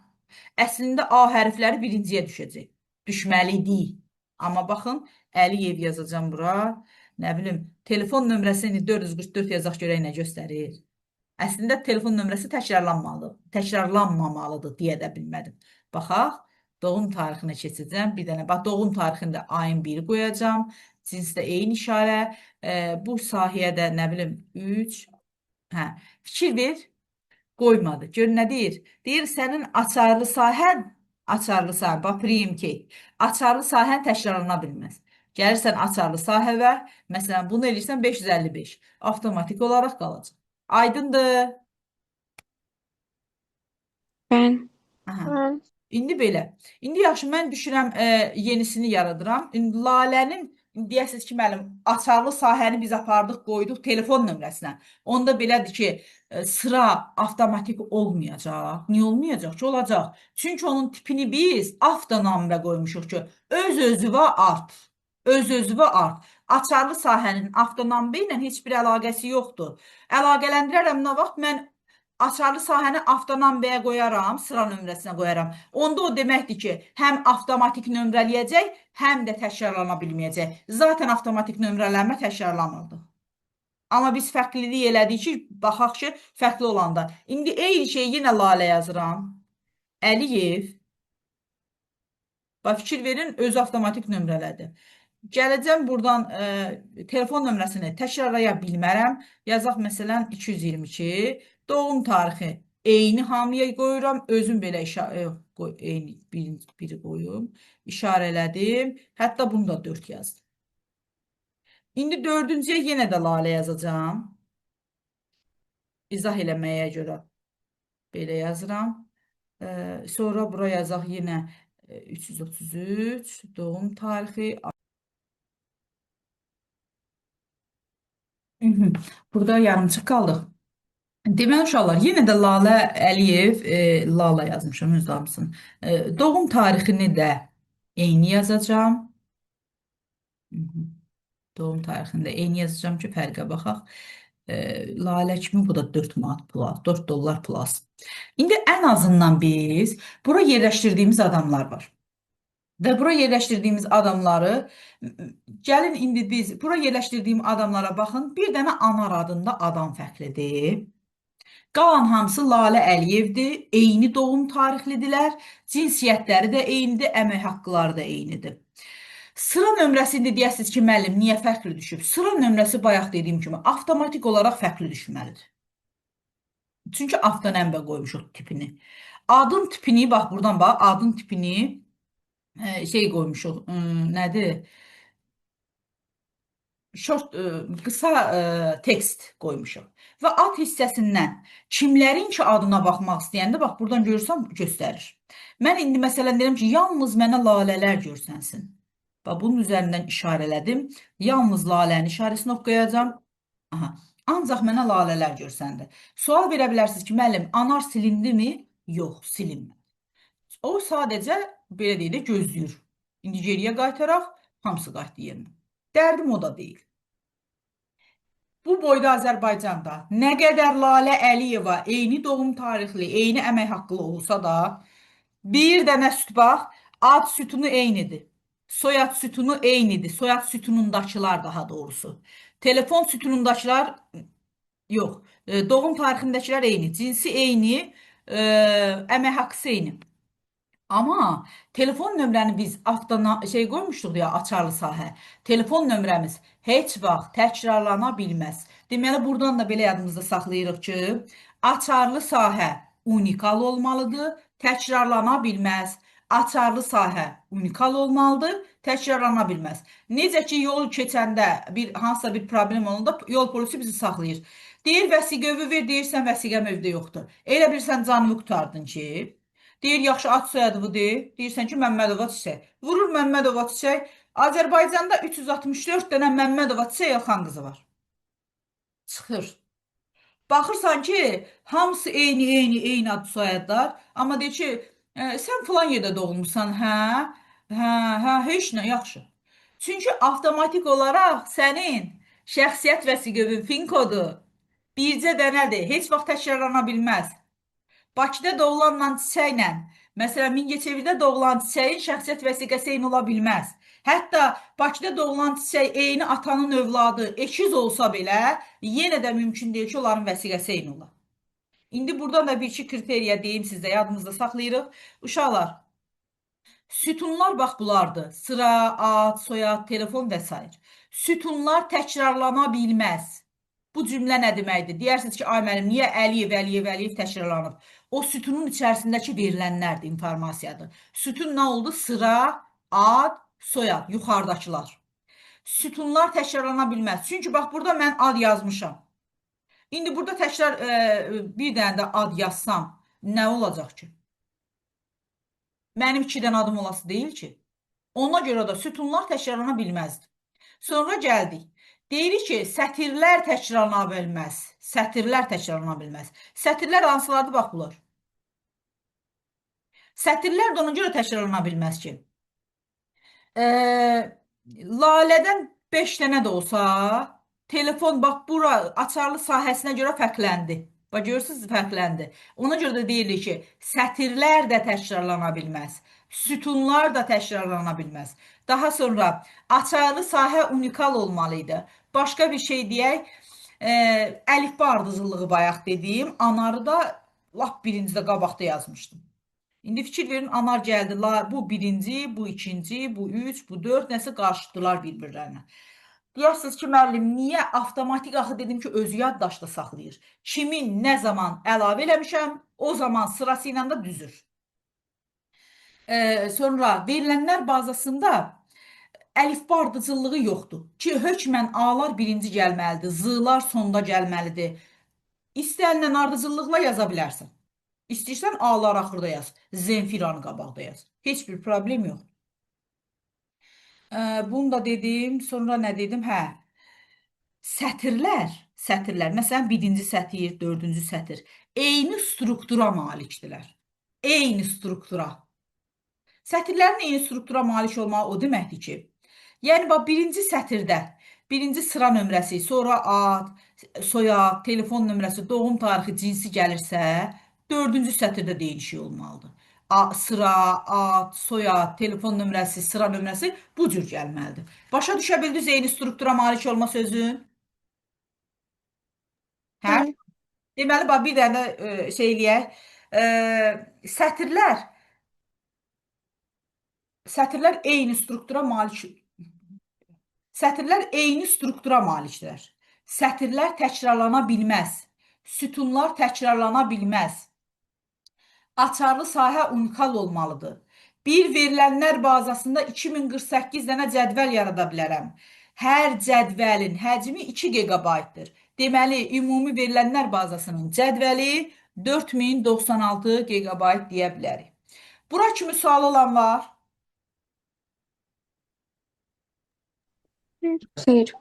Əslində A hərfləri birinciyə düşəcək. Düşməlidir. Amma baxın, Əliyev yazacağam bura. Nə bilim, telefon nömrəsini 444 yazaq görək nə göstərir. Əslində telefon nömrəsi təkrarlanmamalıdır deyə də bilmədim. Baxaq, doğum tarixini keçəcəm. Bir dənə, bax, doğum tarixində ayın 1-i qoyacam. Cinsdə eyni işarə. Bu sahəyə də nə bilim 3. Hə, fikir ver. Qoymadı. Gör nə deyir? Deyir, sənin açarlı sahən, bax, primki, açarlı sahən təkrarlana bilməz. Gəlirsən açarlı sahəvə, məsələn, bunu eləyirsən 555. Avtomatik olaraq qalacaq. Aydındır. Ben. Aha. İndi belə. İndi yaxşı, mən düşürəm yenisini yaradıram. İndi lalənin, deyəsiniz ki, müəllim, açarlı sahəni biz apardıq, qoyduq telefon nömrəsinə. Onda belədir ki, sıra avtomatik olmayacaq. Niyə olmayacaq ki? Olacaq. Çünki onun tipini biz avtonomrə qoymuşuq ki, öz-özüvə art. Öz-özüvə art. Açarlı sahənin avtonomrə ilə heç bir əlaqəsi yoxdur. Əlaqələndirərəm nə vaxt mən açarlı sahəni avtonomiyaya qoyaram, sıra nömrəsinə qoyaram. Onda o deməkdir ki, həm avtomatik nömrələyəcək, həm də təkrarlana bilməyəcək. Zaten avtomatik nömrələnmə təkrarlamırdı. Amma biz fərqlilik elədik ki, baxaq ki, fərqli olanda. İndi eyni şeyi yenə Lalə yazıram. Əliyev. Bax, fikir verin, özü avtomatik nömrələdir. Gələcəm buradan telefon nömrəsini təkrarlaya bilmərəm. Yazaq məsələn 222. Doğum tarixi eyni hamıya qoyuram. Özüm belə eyni biri qoyum. İşarələdim. Hətta bunu da 4 yazdım. İndi dördüncüyə yenə də Lalə yazacağam. İzah eləməyə görə belə yazıram. Sonra bura yazaq yenə 333. Doğum tarixi. Burada yarımçıq qaldıq. Deməli uşaqlar, yenə də Lalə Əliyev, Lala yazmışam, öz hamısını. Doğum tarixini də eyni yazacağam. Doğum tarixini də eyni yazacağam ki, fərqə baxaq. Lalə kimi bu da 4 manat plus, 4 dollar plus. İndi ən azından biz bura yerləşdirdiyimiz adamlar var. Və bura yerləşdirdiyimiz adamları, gəlin indi biz bura yerləşdirdiyim adamlara baxın, bir dənə Anar adında adam fərqlidir. Qalan hamısı Lalə Əliyevdir, eyni doğum tarixlidirlər, cinsiyyətləri də eynidir, əmək haqqları da eynidir. Sıra nömrəsi indi deyəsiniz ki, müəllim, niyə fərqli düşüb? Sıra nömrəsi bayaq dediyim kimi avtomatik olaraq fərqli düşməlidir. Çünki avtonəmbə qoymuşuq tipini. Adın tipini, bax buradan bax, adın tipini şey qoymuşuq, nədir? Qısa tekst qoymuşuq. Və ad hissəsindən kimlərin ki adına baxmaq istəyəndə, bax, buradan görürsəm, göstərir. Mən indi məsələn deyirəm ki, yalnız mənə lalələr görsənsin. Bax, bunun üzərindən işarələdim. Yalnız lalənin işarəsini oxuyacam. Aha. Ancaq mənə lalələr görsəndi. Sual verə bilərsiniz ki, müəllim, anar silindi mi? Yox, silinmədi. O sadəcə, belə deyək də, gözləyir. İndi geriyə qaytaraq, hamısı qayıtdı yerinə. Dərdim o da deyil. Bu boyda Azərbaycanda nə qədər Lalə Əliyeva eyni doğum tarixli, eyni əmək haqqlı olsa da, bir dənə süt bax, ad sütunu eynidir. Soyad sütunu eynidir. Soyad sütunundakılar daha doğrusu. Telefon sütunundakılar yox. Doğum tarixindəkilər eyni. Cinsi eyni, əmək haqqısı eyni. Amma telefon nömrəni biz qoymuşduq ya, açarlı sahə. Telefon nömrəmiz heç vaxt təkrarlana bilməz. Deməli, buradan da belə yadımızda saxlayırıq ki, açarlı sahə unikal olmalıdır, təkrarlana bilməz. Açarlı sahə unikal olmalıdır, təkrarlana bilməz. Necə ki, yol keçəndə hansısa bir problem olanda yol polisi bizi saxlayır. Deyir, vəsiqəvi ver, deyirsən vəsiqəm evdə yoxdur. Elə bilirsən canını qurtardın ki, deyir, yaxşı, ad soyadını deyir, deyirsən ki, Məmmədova Çiçək. Vurur Məmmədova Çiçək. Azərbaycanda 364 dənə Məmmədova Çiçək Elxan qızı var. Çıxır. Baxırsan ki, hamısı eyni ad soyadlar. Amma deyir ki, sən filan yerdə doğulmusan, hə? Hə, heç nə, yaxşı. Çünki avtomatik olaraq sənin şəxsiyyət vəsiqəvin fin kodu bircə dənədir. Heç vaxt təkrarlana bilməz. Bakıda doğulanla çiçəklə, məsələn, Mingəçevirdə doğulan çiçəyin şəxsiyyət vəsiqəsi eyni ola bilməz. Hətta Bakıda doğulan çiçək eyni atanın övladı, eşiz olsa belə, yenə də mümkün deyil ki, onların vəsiqəsi eyni ola. İndi buradan da bir iki kriteriya deyim sizə, yadımızda saxlayırıq. Uşaqlar, sütunlar bax bunlardır. Sıra, ad, soyad, telefon və s. Sütunlar təkrarlana bilməz. Bu cümlə nə deməkdir? Deyirsiniz ki, ay müəllim, niyə Əliyev təkrarlanıb? O sütunun içərisindəki verilənlərdir, informasiyadır. Sütun nə oldu? Sıra, ad, soyad, yuxarıdakılar. Sütunlar təkrarlana bilməz. Çünki bax, burada mən ad yazmışam. İndi burada təkrar bir dənə də ad yazsam, nə olacaq ki? Mənim 2 dənə adım olası deyil ki. Ona görə də sütunlar təkrarlana bilməzdir. Sonra gəldik. Deyirik ki, sətirlər təkrarlana bilməz. Sətirlər təkrarlana bilməz. Sətirlər hansılardır? Bax, bunlar. Sətirlər də ona görə təkrarlana bilməz ki. Lalədən 5 dənə də olsa, telefon bax, bura açarlı sahəsinə görə fərqləndi. Bax, görürsünüz, fərqləndi. Ona görə də deyirik ki, sətirlər də təkrarlana bilməz. Sütunlar da təkrarlana bilməz. Daha sonra açarlı sahə unikal olmalıydı. Başqa bir şey deyək, əlifba ardıcıllığı bayaq dediyim, anarı da lap birincidə qabaqda yazmışdım. İndi fikir verin, anar gəldi, bu birinci, bu ikinci, bu üç, bu dörd, nəsə qarşıtdılar bir-birlərinə. Deyirsiniz ki, müəllim, niyə avtomatik axı dedim ki, özü yaddaşda saxlayır. Kimin nə zaman əlavə eləmişəm, o zaman sırası ilə də düzür. Sonra verilənlər bazasında əlifba ardıcıllığı yoxdur. Ki, hökmən A-lar birinci gəlməlidir, Z-lar sonda gəlməlidir. İstənilən ardıcıllıqla yaza bilərsən. İstəyirsən A-lar axırda yaz, Zenfiranı qabaqda yaz. Heç bir problem yox. Bunu da dedim, sonra nə dedim? Hə, sətirlər, məsələn, birinci sətir, dördüncü sətir, eyni struktura malikdirlər. Eyni struktura. Sətirlərin eyni struktura malik olmağı o deməkdir ki, yəni, bax, birinci sətirdə, birinci sıra nömrəsi, sonra ad, soyad, telefon nömrəsi, doğum tarixi, cinsi gəlirsə, dördüncü sətirdə deyil şey olmalıdır. Sıra, ad, soyad, telefon nömrəsi, sıra nömrəsi bu cür gəlməlidir. Başa düşə bildiniz eyni struktura malik olma sözün? Hə? Deməli, bax, bir dənə şey eləyək. Sətirlər eyni struktura malik. Sətirlər eyni struktura malikdirlər. Sətirlər təkrarlana bilməz. Sütunlar təkrarlana bilməz. Açarlı sahə unikal olmalıdır. Bir verilənlər bazasında 2048 dənə cədvəl yarada bilərəm. Hər cədvəlin həcmi 2 GB-dır. Deməli, ümumi verilənlər bazasının cədvəli 4096 GB deyə bilərik. Bura kimi sual olan var? Xeyr.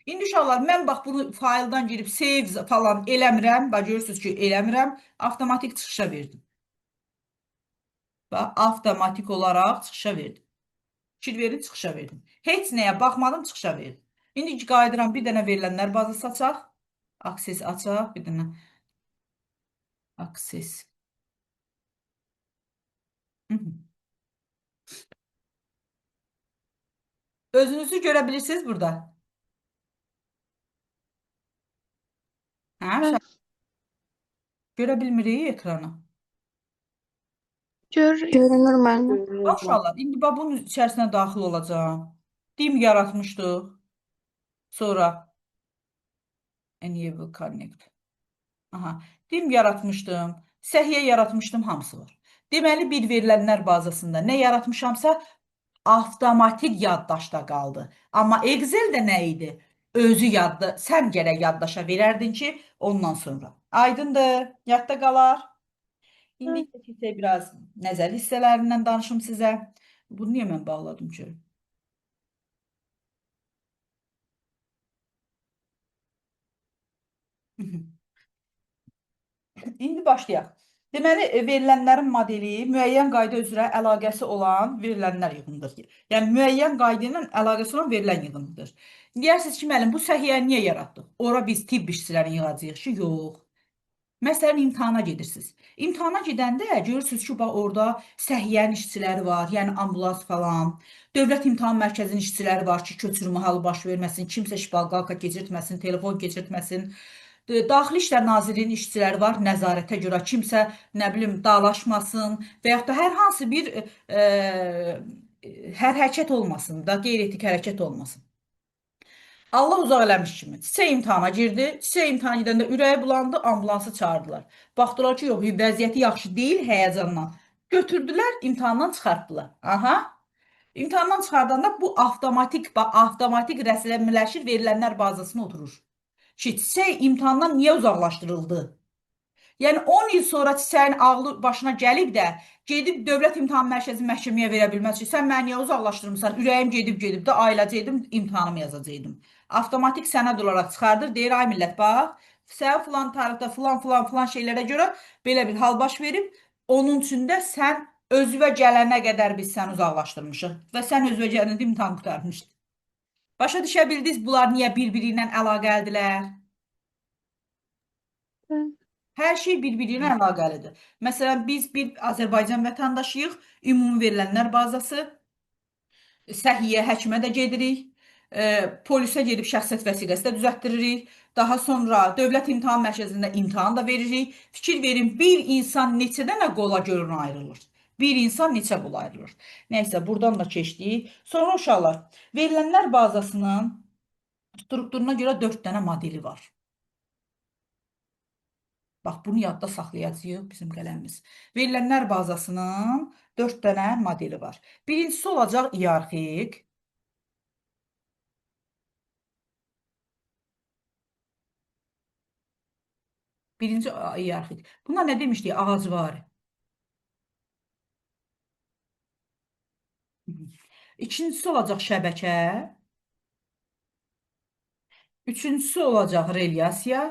İndi uşaqlar, mən bax bunu fayldan girib save falan eləmirəm. Bax, görürsünüz ki, eləmirəm. Avtomatik çıxışa verdim. Bax, avtomatik olaraq çıxışa verdim. Fikir verin, çıxışa verdim. Heç nəyə baxmadım, çıxışa verdim. İndi qayıdıram, bir dənə verilənlər bazası açaq. Akses açaq, bir dənə. Akses. Özünüzü görə bilirsiniz burada. Hə, görə bilmirik ekranı. Görünür müəllim. Bax, uşaqlar, indi bax, bunun içərisinə daxil olacağım. Dim yaratmışdıq. Sonra Enable Connect. Aha, dim yaratmışdım. Səhiyyə yaratmışdım, hamısı var. Deməli, bir verilənlər bazasında nə yaratmışamsa, avtomatik yaddaşda qaldı. Amma Excel-də nə idi? Özü yadda, sən gərək yaddaşa verərdin ki, ondan sonra. Aydındır, yadda qalar. İndi isə keçək biraz nəzər hissələrindən danışım sizə. Bunu niyə mən bağladım ki? İndi başlayaq. Deməli, verilənlərin modeli müəyyən qayda üzrə əlaqəsi olan verilənlər yığınıdır. Yəni, müəyyən qayda ilə əlaqəsi olan verilən yığınıdır. Deyirsiniz ki, müəllim, bu səhiyyəni niyə yaratdıq? Ora biz tibb işçilərini yığacağıq ki, yox. Məsələn, imtahana gedirsiniz. İmtahana gedəndə görürsünüz ki, bax, orada səhiyyənin işçiləri var, yəni ambulans falan. Dövlət İmtahan Mərkəzinin işçiləri var ki, köçürmə halı baş verməsin, kimsə şpalqalka keçirtməsin, telefon keçirtməsin. Daxili İşlər Nazirliyinin işçiləri var, nəzarətə görə kimsə, nə bilim, dalaşmasın və yaxud da hər hansı bir hərəkət olmasın da, qeyri-etik hərəkət olmasın. Allah uzaq eləmiş kimi. Çiçək imtahana girdi. Çiçək imtahana gedəndə ürəyi bulandı, ambulansı çağırdılar. Baxdılar ki, yox, vəziyyəti yaxşı deyil, həyəcandan. Götürdülər, imtahandan çıxartdılar. Aha. İmtahandan çıxardanda bu avtomatik rəsmiləşir verilənlər bazasına oturur. Ki, çiçək imtahandan niyə uzaqlaşdırıldı? Yəni 10 il sonra çiçəyin ağlı başına gəlib də gedib Dövlət İmtahan Mərkəzi məhkəməyə verə bilməz ki, sən məni niyə uzaqlaşdırmısan? Ürəyim gedib də ayılacaqdım, imtahanımı yazacaqdım. Avtomatik sənəd olaraq çıxardır, deyir ay millət bax, sən filan tarixdə filan şeylərə görə belə bir hal baş verib, onun üçün də sən özünə gələnə qədər biz səni uzaqlaşdırmışıq və sən özünə gələndə imtahan qurtarmışdın. Başa düşə bildiniz bunlar niyə bir-biri ilə əlaqəlidirlər? Hər şey bir-biri ilə əlaqəlidir. Məsələn, biz bir Azərbaycan vətəndaşıyıq, ümumi verilənlər bazası, səhiyyə, həkimə də gedirik, polisə gedib şəxsiyyət vəsiqəsi də düzəltdiririk, daha sonra Dövlət İmtahan Mərkəzində imtahan da veririk. Fikir verin, bir insan neçə dənə qola görə ayrılır? Bir insan neçə qola ayrılır? Nəysə, buradan da keçdik. Sonra uşaqlar, verilənlər bazasının strukturuna görə 4 dənə modeli var. Bax, bunu yadda saxlayacağıq bizim qələmimiz. Verilənlər bazasının 4 dənə modeli var. Birincisi olacaq iyarxik. Birinci iyarxik. Buna nə demişdik? Ağacvari. İkincisi olacaq şəbəkə. Üçüncüsü olacaq relyasiya.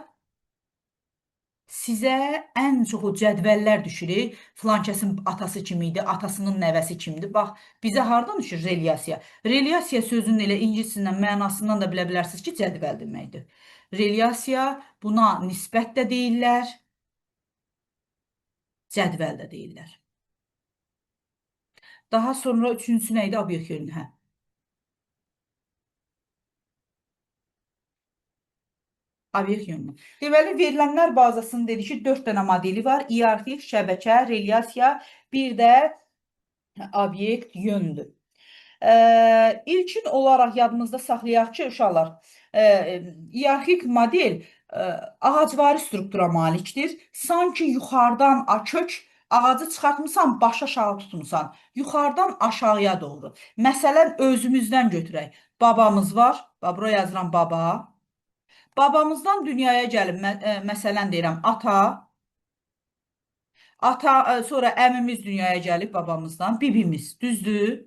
Sizə ən çoxu cədvəllər düşürük. Filan kəsin atası kim idi, atasının nəvəsi kimdir? Bax, bizə hardan düşür relyasiya? Relyasiya sözünün elə ingiliscəsindən, mənasından da bilə bilərsiniz ki, cədvəl deməkdir. Relyasiya, buna nisbət də deyirlər, cədvəl də deyirlər. Daha sonra üçüncüsü nə idi? Obyekt yönü, hə. Obyekt yönü. Deməli, verilənlər bazasının dedi ki, 4 dənə modeli var. İyarxik, şəbəkə, relyasiya, bir də obyekt yöndür. İlkin olaraq yadımızda saxlayaq ki, uşaqlar, iyarxik model ağacvari struktura malikdir. Sanki yuxarıdan kök ağacı çıxartmısan, baş aşağı tutmusan. Yuxarıdan aşağıya doğru. Məsələn, özümüzdən götürək. Babamız var. Bura yazıram baba. Babamızdan dünyaya gəlib, məsələn deyirəm, ata. Sonra əmimiz dünyaya gəlib babamızdan. Bibimiz, düzdür?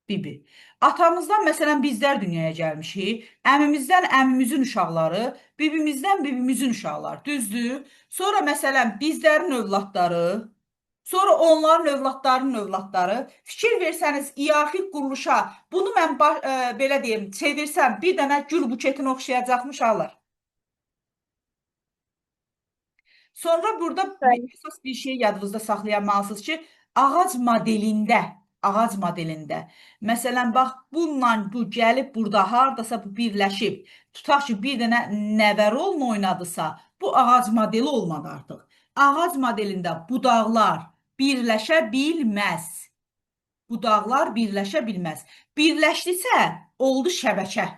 Bibi. Atamızdan məsələn bizlər dünyaya gəlmişik. Əmimizdən əmimizin uşaqları, bibimizdən bibimizin uşaqları, düzdür? Sonra məsələn bizlərin övladları, sonra onların övladlarının övladları. Fikir versəniz iyarxik quruluşa, bunu mən belə deyim, çevirsəm bir dənə gül buketini oxşayacaqmış alır. Sonra burada əsas bir şey yadınızda saxlayamalısınız ki, ağac modelində, məsələn, bax, bununla bu gəlib, burada hardasa bu birləşib, tutaq ki, bir dənə nəvərolun oynadısa, bu ağac modeli olmadı artıq. Ağac modelində budaqlar birləşə bilməz. Budaqlar birləşə bilməz. Birləşdisə, oldu şəbəkə.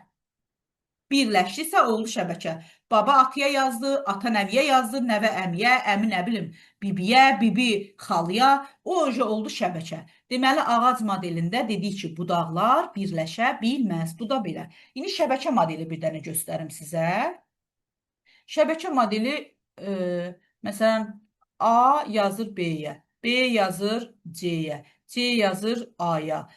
Birləşdisə oldu şəbəkə. Baba ataya yazdı, ata nəviyə yazdı, nəvə əmiyə, əmi nə bilim, bibiyə, bibi xalıya, o öcə oldu şəbəkə. Deməli, ağac modelində dedik ki, budaqlar birləşə bilməz. Bu da belə. İndi şəbəkə modeli bir dənə göstərim sizə. Şəbəkə modeli, məsələn, A yazır B-yə, B yazır C-yə, C yazır A-ya.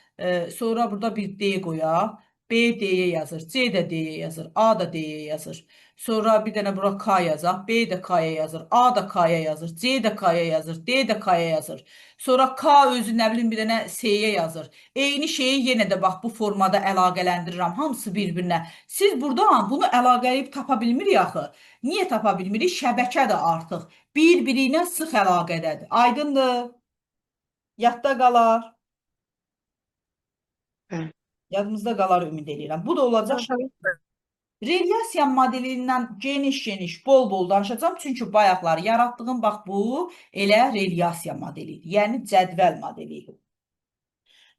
Sonra burada bir D qoyaq. B D-yə yazır, C də D-yə yazır, A da D-yə yazır. Sonra bir dənə bura K yazaq, B də K-ya yazır, A da K-ya yazır, C də K-ya yazır, D də K-ya yazır. Sonra K özü nə bilim bir dənə S-yə yazır. Eyni şeyi yenə də bax bu formada əlaqələndirirəm, hamısı bir-birinə. Siz buradan bunu əlaqələyib tapa bilmirik axı. Niyə tapa bilmirik? Şəbəkə də artıq bir-biri ilə sıx əlaqədədir. Aydındır? Yadda qalar. Bəli. Yadımızda qalar ümid edirəm. Bu da olacaq. Relyasiya modelindən geniş-geniş, bol-bol danışacağım. Çünki bayaqlar yaratdığım bax bu elə relyasiya modelidir. Yəni cədvəl modelidir.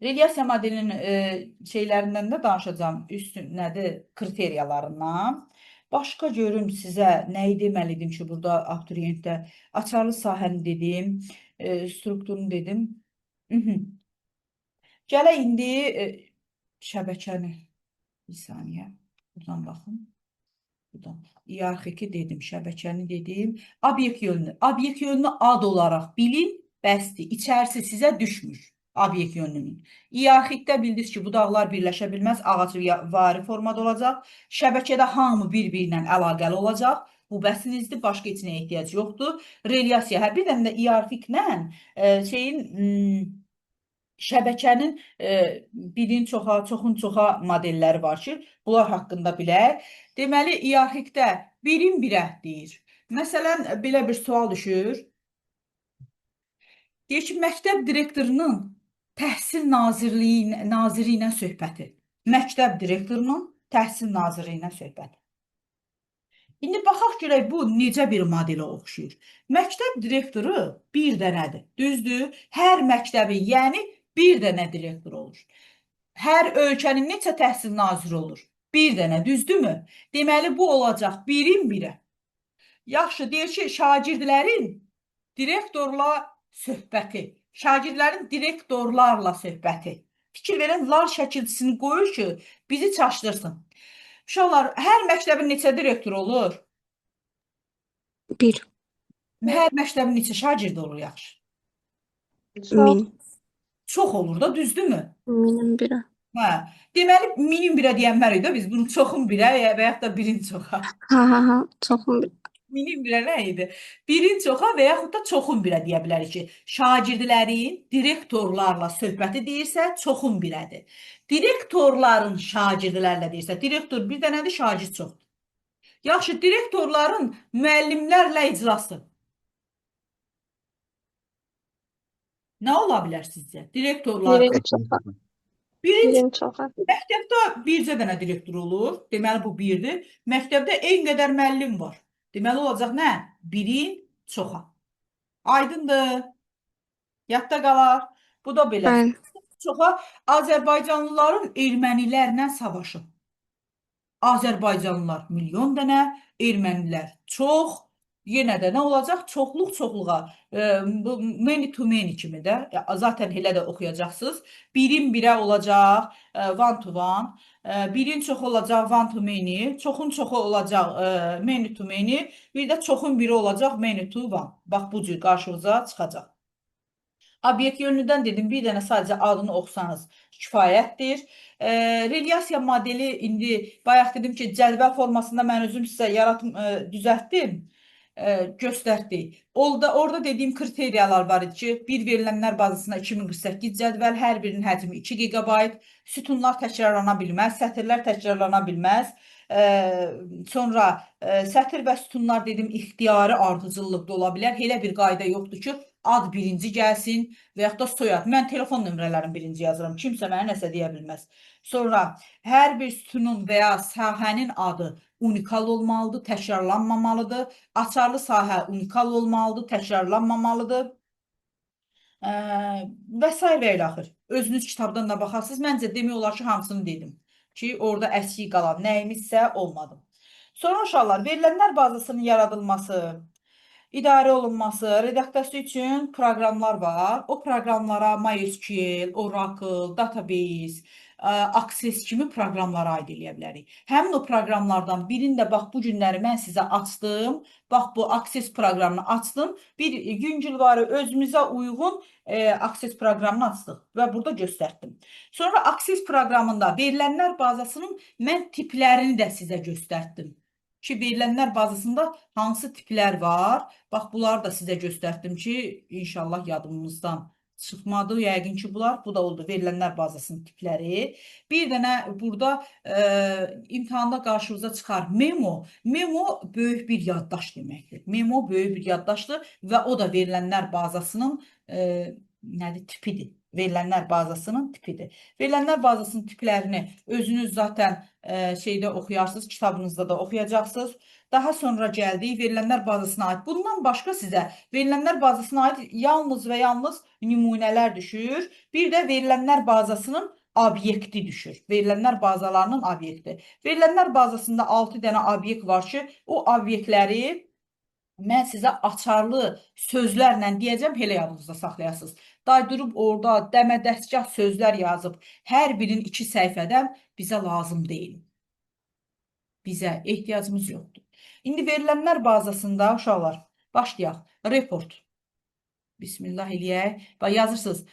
Relyasiya modelinin şeylərindən də danışacağım. Üstün nədir? Kriteriyalarından. Başqa görüm sizə nəyi deməlidim ki, burada abituriyentdə açarlı sahəni dedim, strukturunu dedim. Gələ indi şəbəkəni bir saniyə. Buradan baxın. Buradan. İyarxiki dedim, şəbəkəni dedim. Obyekt yönünü. Obyekt yönünü ad olaraq bilin, bəsdir. İçərisi sizə düşmür. Obyekt yönünün. İyarxikdə bildiniz ki, budaqlar birləşə bilməz, ağacvari formada olacaq. Şəbəkədə hamı bir-birinə əlaqəli olacaq. Bu bəsinizdir, başqa heç nəyə ehtiyac yoxdur. Relyasiya, bir dənə də iyarxiklə şəbəkənin birin çoxa, çoxun çoxa modelləri var ki, bunlar haqqında bilək. Deməli, iyarxikdə birin birə deyir. Məsələn, belə bir sual düşür. Deyir ki, məktəb direktorunun təhsil naziri ilə söhbəti. Məktəb direktorunun təhsil naziri ilə söhbəti. İndi baxaq görək bu necə bir modelə oxşuyur. Məktəb direktoru bir dənədir, düzdür? Hər məktəbin, yəni bir dənə direktor olur. Hər ölkənin neçə təhsil naziri olur? Bir dənə, düzdürmü? Deməli, bu olacaq birin birə. Yaxşı, deyir ki, şagirdlərin direktorla söhbəti, şagirdlərin direktorlarla söhbəti. Fikir verən lar şəkilçisini qoyur ki, bizi çaşdırsın. Uşaqlar, hər məktəbin neçə direktoru olur? 1. Hər məktəbin neçə şagirdi olur, yaxşı? 1000. Çox olur da, düzdürmü? 1000-in 1-ə. Hə. Deməli, minin birə deyənmərik də biz bunu çoxun birə və yaxud da birin çoxa. Ha, çoxun 1. Minin birə nə idi? Birin çoxa və yaxud da çoxun birə deyə bilərik ki, şagirdlərin direktorlarla söhbəti deyirsə, çoxun birədir. Direktorların şagirdlərlə deyirsə, direktor bir dənədir, şagird çoxdur. Yaxşı, direktorların müəllimlərlə icrası. Nə ola bilər sizcə? Direktorlar. Birin çoxa. Birinci Birin çoxa. məktəbdə bircə dənə direktor olur. Deməli, bu birdir. Məktəbdə eyni qədər müəllim var. Deməli, olacaq nə? Birin çoxa. Aydındır. Yadda qalar. Bu da belə. Bəli. Çoxa Azərbaycanlıların ermənilərlə savaşı. Azərbaycanlılar milyon dənə, ermənilər çox. Yenə də nə olacaq? Çoxluq çoxluğa. Bu many to many kimi də. Zaten elə də oxuyacaqsınız. Birin birə olacaq one to one. Birin çoxu olacaq one to many. Çoxun çoxu olacaq many to many. Bir də çoxun biri olacaq many to one. Bax bu cür qarşınıza çıxacaq. Obyekt yönlüdən dedim, bir dənə sadəcə adını oxusanız kifayətdir. Relyasiya modeli indi bayaq dedim ki, cədvəl formasında mən özüm sizə düzəltdim, göstərdik. Orada dediyim kriteriyalar var idi ki, bir verilənlər bazasında 2048 cədvəl, hər birinin həcmi 2 GB, sütunlar təkrarlana bilməz, sətirlər təkrarlana bilməz. Sonra sətir və sütunlar dedim, ixtiyari ardıcıllıqda ola bilər. Elə bir qayda yoxdur ki, ad birinci gəlsin və yaxud da soyad. Mən telefon nömrələrini birinci yazıram. Kimsə mənə nəsə deyə bilməz. Sonra hər bir sütunun və ya sahənin adı unikal olmalıdır, təkrarlanmamalıdır. Açarlı sahə unikal olmalıdır, təkrarlanmamalıdır. Və s. və ilaxır. Özünüz kitabdan da baxarsınız. Məncə demək olar ki, hamısını dedim. ki, orada əksik qalan nəyimizsə olmadı. Sonra uşaqlar, verilənlər bazasının yaradılması, idarə olunması, redaksiyası üçün proqramlar var. O proqramlara MySQL, Oracle, Database, Access kimi proqramlara aid eləyə bilərik. Həmin o proqramlardan birində bax bu günləri mən sizə açdım. Bax bu Access proqramını açdım. Bir yüngül var, özümüzə uyğun Access proqramını açdıq və burada göstərdim. Sonra Access proqramında verilənlər bazasının mən tiplərini də sizə göstərdim. Ki, verilənlər bazasında hansı tiplər var? Bax, bunları da sizə göstərdim ki, inşallah yadımızdan çıxmadı. Yəqin ki, bunlar, bu da oldu verilənlər bazasının tipləri. Bir dənə burada imtahanda qarşımıza çıxar memo. Memo böyük bir yaddaş deməkdir. Memo böyük bir yaddaşdır və o da verilənlər bazasının nədir, tipidir. Verilənlər bazasının tipidir. Verilənlər bazasının tiplərini özünüz zaten şeydə oxuyarsınız, kitabınızda da oxuyacaqsınız. Daha sonra gəldik verilənlər bazasına aid. Bundan başqa sizə verilənlər bazasına aid yalnız və yalnız nümunələr düşür. Bir də verilənlər bazasının obyekti düşür. Verilənlər bazalarının obyekti. Verilənlər bazasında 6 dənə obyekt var ki, o obyektləri mən sizə açarlı sözlərlə deyəcəm, elə yadınızda saxlayasınız. Daydırıb orada dəmədəstgah sözlər yazıb, hər birinin 2 səhifədən bizə lazım deyil. Bizə ehtiyacımız yoxdur. İndi verilənlər bazasında uşaqlar, başlayaq. Report. Bismillah eləyək. Yazırsınız,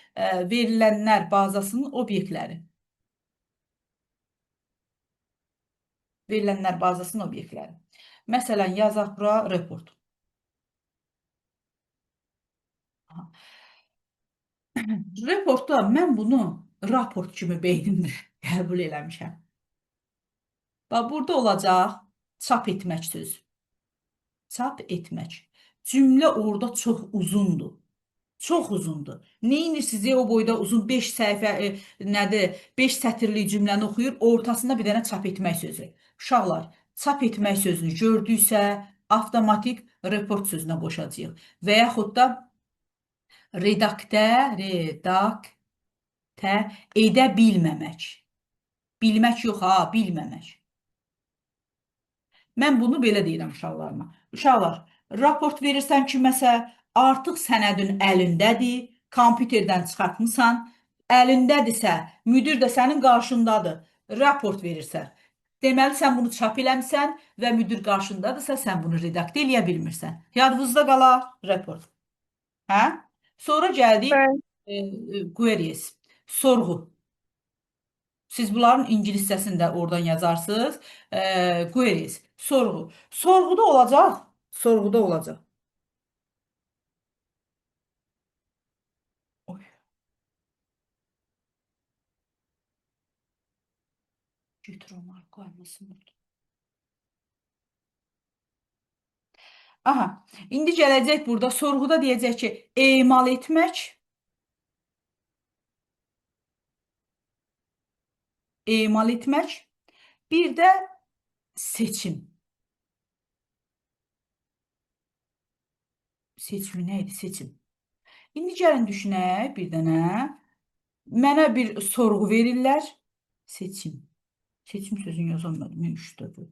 verilənlər bazasının obyektləri. Verilənlər bazasının obyektləri. Məsələn, yazaq bura report. Reportda mən bunu raport kimi beynimdə qəbul eləmişəm. Bax, burada olacaq çap etmək sözü. Çap etmək. Cümlə orada çox uzundur. Çox uzundur. Neyinirsiniz o boyda uzun 5 səhifə, nədir, 5 sətirli cümləni oxuyur, ortasında bir dənə çap etmək sözü. Uşaqlar, çap etmək sözünü gördüksə, avtomatik report sözünə qoşacağıq. Və yaxud da redaktə edə bilməmək. Bilmək yox, ha, bilməmək. Mən bunu belə deyirəm uşaqlarıma. Uşaqlar, raport verirsən kiməsə, artıq sənədin əlindədir, kompüterdən çıxartmısan, əlindədirsə, müdir də sənin qarşındadır, raport verirsən. Deməli, sən bunu çap eləmsən və müdir qarşındadırsa, sən bunu redaktə eləyə bilmirsən. Yadınızda qala, raport. Hə? Sonra gəldik queries, sorğu. Siz bunların ingilis hissəsini də oradan yazarsınız. Queries, sorğu. Sorğuda olacaq. Sorğuda olacaq. Oy. Götür o marka olmasın burada. Aha, indi gələcək burada. Sorğuda deyəcək ki, emal etmək. Emal etmək. Bir də seçim. Seçimi nə idi? Seçim. İndi gəlin düşünək bir dənə. Mənə bir sorğu verirlər. Seçim. Seçim sözünü yazamadım. Mən üçdə bu.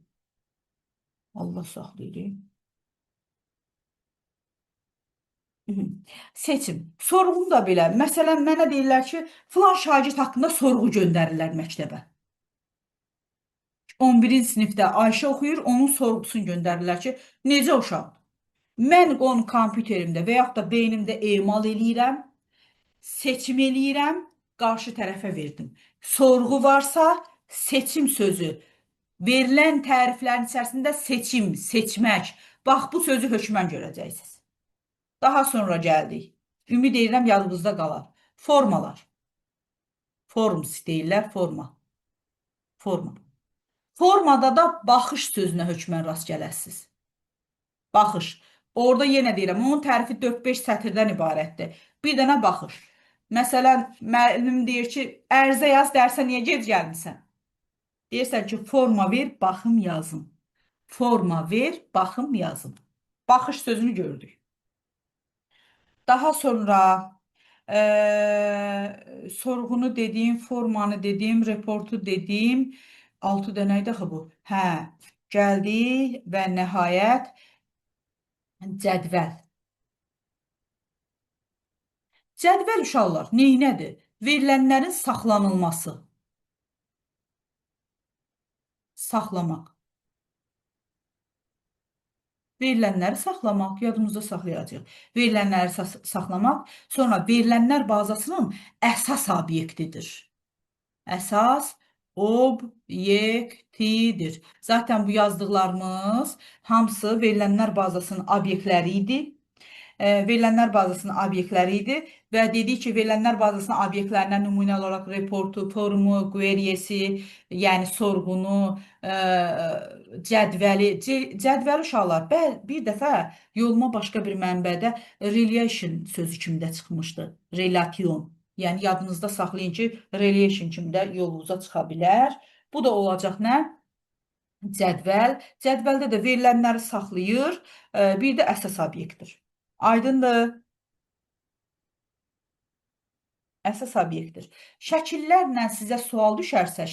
Allah saxlayır. Seçim. Sorğum da belə. Məsələn, mənə deyirlər ki, filan şagird haqqında sorğu göndərirlər məktəbə. 11-ci sinifdə Ayşə oxuyur, onun sorğusunu göndərirlər ki, necə uşaq? Mən onu kompüterimdə və yaxud da beynimdə emal eləyirəm, seçim eləyirəm, qarşı tərəfə verdim. Sorğu varsa, seçim sözü. Verilən təriflərin içərisində seçim, seçmək. Bax, bu sözü hökmən görəcəksiniz. Daha sonra gəldik. Ümid edirəm yadınızda qalar. Formalar. Forms deyirlər, forma. Forma. Formada da baxış sözünə hökmən rast gələsiniz. Baxış. Orada yenə deyirəm, onun tərifi 4-5 sətirdən ibarətdir. Bir dənə baxış. Məsələn, müəllim deyir ki, ərizə yaz, dərsə niyə gec gəlmirsən? Deyirsən ki, forma ver, baxım yazım. Forma ver, baxım yazım. Baxış sözünü gördük. Daha sonra sorğunu dediyim, formanı dediyim, reportu dediyim. 6 dənə idi axı bu. Hə, gəldik və nəhayət cədvəl. Cədvəl uşaqlar neynədir? Verilənlərin saxlanılması. Saxlamaq. Verilənləri saxlamaq, yadımızda saxlayacağıq. Verilənləri saxlamaq, sonra verilənlər bazasının əsas obyektidir. Əsas obyektidir. Zaten bu yazdıqlarımız hamısı verilənlər bazasının obyektləri idi. Verilənlər bazasının obyektləri idi və dedik ki, verilənlər bazasının obyektlərindən nümunə olaraq reportu, forumu, queryesi, yəni sorğunu, cədvəli uşaqlar. Bir dəfə yoluma başqa bir mənbədə relation sözü kimi də çıxmışdı. Relation. Yəni yadınızda saxlayın ki, relation kimi də yolunuza çıxa bilər. Bu da olacaq nə? Cədvəl. Cədvəldə də verilənləri saxlayır, bir də əsas obyektdir. Aydındır. Əsas obyektdir. Şəkillərlə sizə sual düşərsə,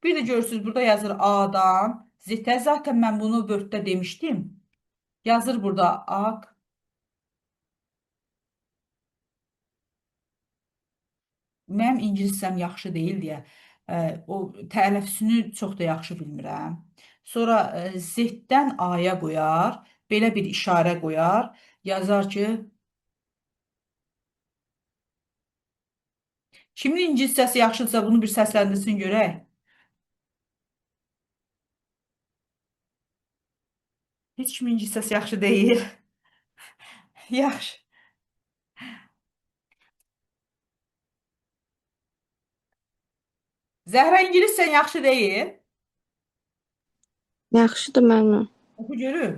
bir də görürsünüz, burada yazır A-dan Z-ə. Zaten mən bunu Word-də demişdim. Yazır burada A. Mənim ingiliscəm yaxşı deyil deyə, o tələffüzünü çox da yaxşı bilmirəm. Sonra Z-dən A-ya qoyar, belə bir işarə qoyar, yazar ki, kimin ingiliscəsi yaxşıdırsa bunu bir səsləndirsin görək. Heç kimin ingiliscəsi yaxşı deyil. Yaxşı. Zəhra ingiliscən yaxşı deyil. Yaxşıdır müəllim. Oxu görüm.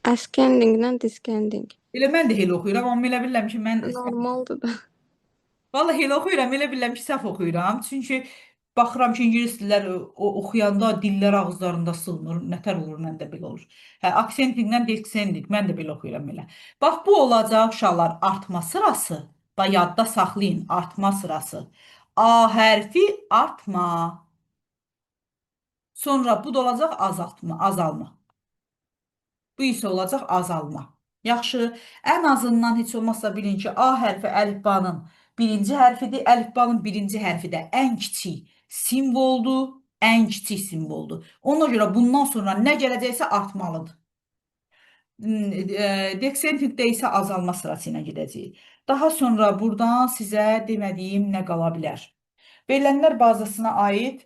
Ascendinglə descending. Elə mən də elə oxuyuram, amma elə bilirəm ki, mən Normaldır da. vallahi elə oxuyuram, elə bilirəm ki, səhv oxuyuram. Çünki baxıram ki, ingilis dillər oxuyanda dillər ağızlarında sığmır. Nətər olur, məndə belə olur. Hə, aksentinglə descending, mən də belə oxuyuram elə. Bax, bu olacaq uşaqlar artma sırası. Bax, yadda saxlayın, artma sırası. A hərfi artma. Sonra bu da olacaq azaltma, azalma. Bu isə olacaq azalma. Yaxşı, ən azından heç olmazsa bilin ki, A hərfi əlifbanın birinci hərfidir. Əlifbanın birinci hərfi də ən kiçik simvoldur, ən kiçik simvoldur. Ona görə bundan sonra nə gələcəksə artmalıdır. Descendingdə isə azalma sırası ilə gedəcəyik. Daha sonra buradan sizə demədiyim nə qala bilər? Verilənlər bazasına aid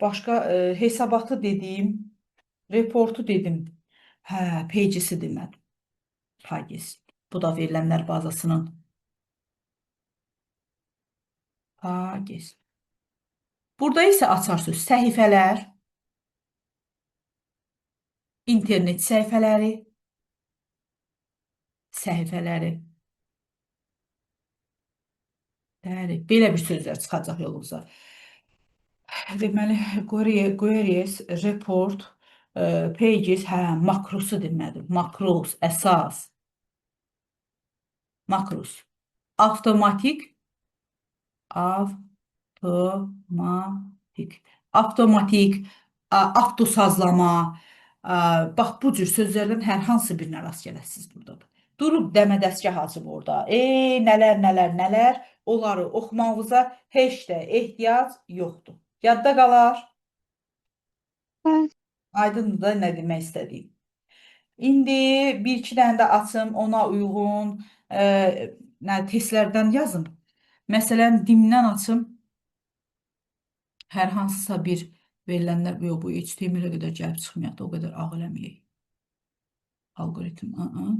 başqa hesabatı dediyim, reportu dedim. Hə, pages'i demədim. Pages. Bu da verilənlər bazasının. Pages. Burada isə açar söz səhifələr, internet səhifələri, belə bir sözlər çıxacaq yolunuza. Deməli, queries, report, pages, hə, makrosu demədim. Makros, əsas. Makros. Avtomatik. Avtomatik, avtosazlama. Bax, bu cür sözlərdən hər hansı birinə rast gələsiniz burada. Durub dəmədəstgah açıb orada. Nələr, onları oxumağınıza heç də ehtiyac yoxdur. Yadda qalar. Aydındır da nə demək istədiyim. İndi bir-iki dənə də açım, ona uyğun testlərdən yazın. Məsələn, dimdən açım. Hər hansısa bir verilənlər, yox, bu HTML-ə qədər gəlib çıxmayaq da, o qədər ağ eləməyək. Algoritm,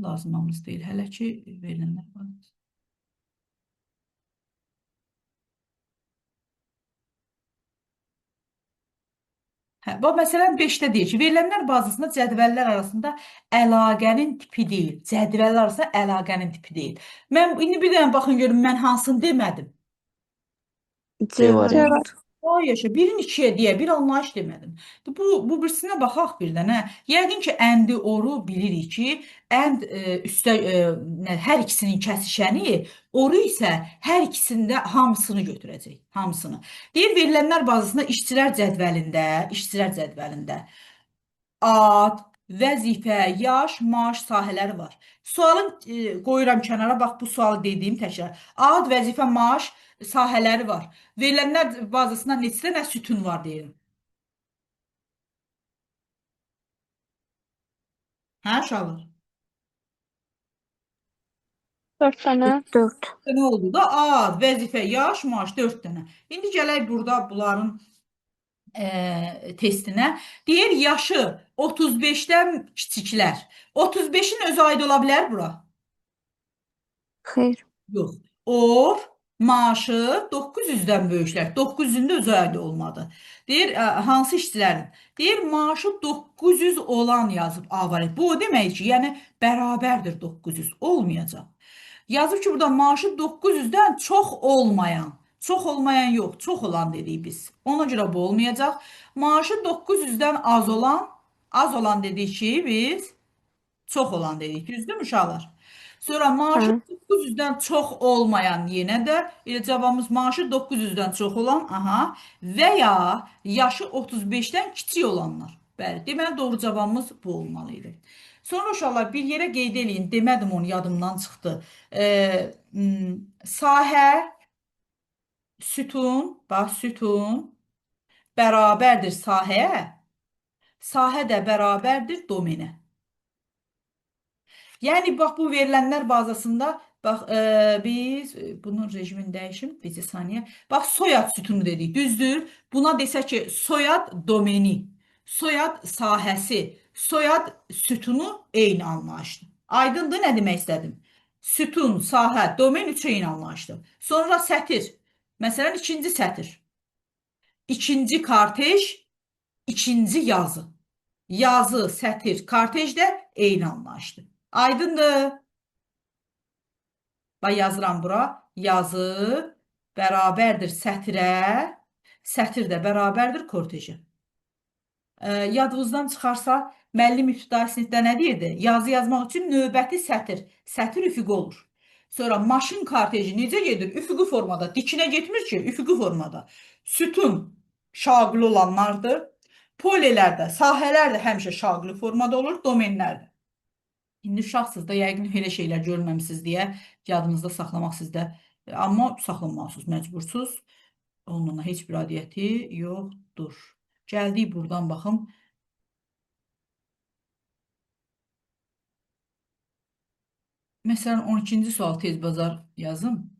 lazımamız deyil. Hələ ki, verilənlər var. Hə, bax, məsələn, 5-də deyir ki, verilənlər bazasında cədvəllər arasında əlaqənin tipi deyil. Cədvəllər arasında əlaqənin tipi deyil. Mən indi bir dənə baxın görüm, mən hansını demədim? C variant. Ay yaşa, birin ikiye diye bir anlayış demedim. Bu birisinə baxaq birdən, hə. Yəqin ki, əndi oru bilirik ki, ənd üstə hər ikisinin kəsişəni, oru isə hər ikisində hamısını götürəcək, hamısını. Deyir, verilənlər bazasında işçilər cədvəlində ad, vəzifə, yaş, maaş sahələri var. Sualın qoyuram kənara, bax bu sualı dediyim təkrar. Ad, vəzifə, maaş sahələri var. Verilənlər bazasında neçə dənə sütun var deyirəm. Hə, uşaqlar? 4 tane. 4. Nə oldu da? Ad, vəzifə, yaş, maaş 4 dənə. İndi gələk burada bunların testinə. Deyir, yaşı 35-dən kiçiklər. 35-in özü aid ola bilər bura? Xeyr. Yox. Or maaşı 900-dən böyüklər. 900-ün də özü aid olmadı. Deyir, hansı işçilərin? Deyir, maaşı 900 olan yazıb A variantı. Bu o demək ki, yəni bərabərdir 900. Olmayacaq. Yazıb ki, burada maaşı 900-dən çox olmayan. Çox olmayan yox, çox olan dedik biz. Ona görə bu olmayacaq. Maaşı 900-dən az olan dedik ki, biz çox olan dedik. Düzdür mü uşaqlar? Sonra maaşı Hə. 900-dən çox olmayan yenə də elə cavabımız maaşı 900-dən çox olan, aha, və ya yaşı 35-dən kiçik olanlar. Bəli, deməli doğru cavabımız bu olmalı idi. Sonra uşaqlar bir yerə qeyd eləyin. Demədim onu yadımdan çıxdı. Sahə, sütun, bax sütun bərabərdir sahəyə. Sahə də bərabərdir domenə. Yəni bax bu verilənlər bazasında bax biz bunun rejimini dəyişim bir saniyə. Bax soyad sütunu dedik, düzdür? Buna desək ki, soyad domeni, soyad sahəsi, soyad sütunu eyni anlayışdır. Aydındır nə demək istədim? Sütun, sahə, domen üçü eyni anlayışdır. Sonra sətir. Məsələn, ikinci sətir. İkinci kartej, ikinci yazı. Yazı, sətir, kartej də eyni anlayışdır. Aydındır. Bax yazıram bura. Yazı bərabərdir sətirə, sətir də bərabərdir kortejə. Yadınızdan çıxarsa, müəllim ibtidai sinifdə nə deyirdi? Yazı yazmaq üçün növbəti sətir. Sətir üfüqi olur. Sonra maşın karteji necə gedir? Üfüqi formada. Dikinə getmir ki, üfüqi formada. Sütun şaqili olanlardır. Polelər də, sahələr də həmişə şaqili formada olur, domenlər də. İndi uşaqsınız da yəqin elə şeylər görməmisiniz deyə yadınızda saxlamaq sizdə. Amma saxlamalısınız, məcbursuz. Onunla heç bir adiyyəti yoxdur. Gəldik buradan baxım. Məsələn, 12-ci sual tez bazar yazım.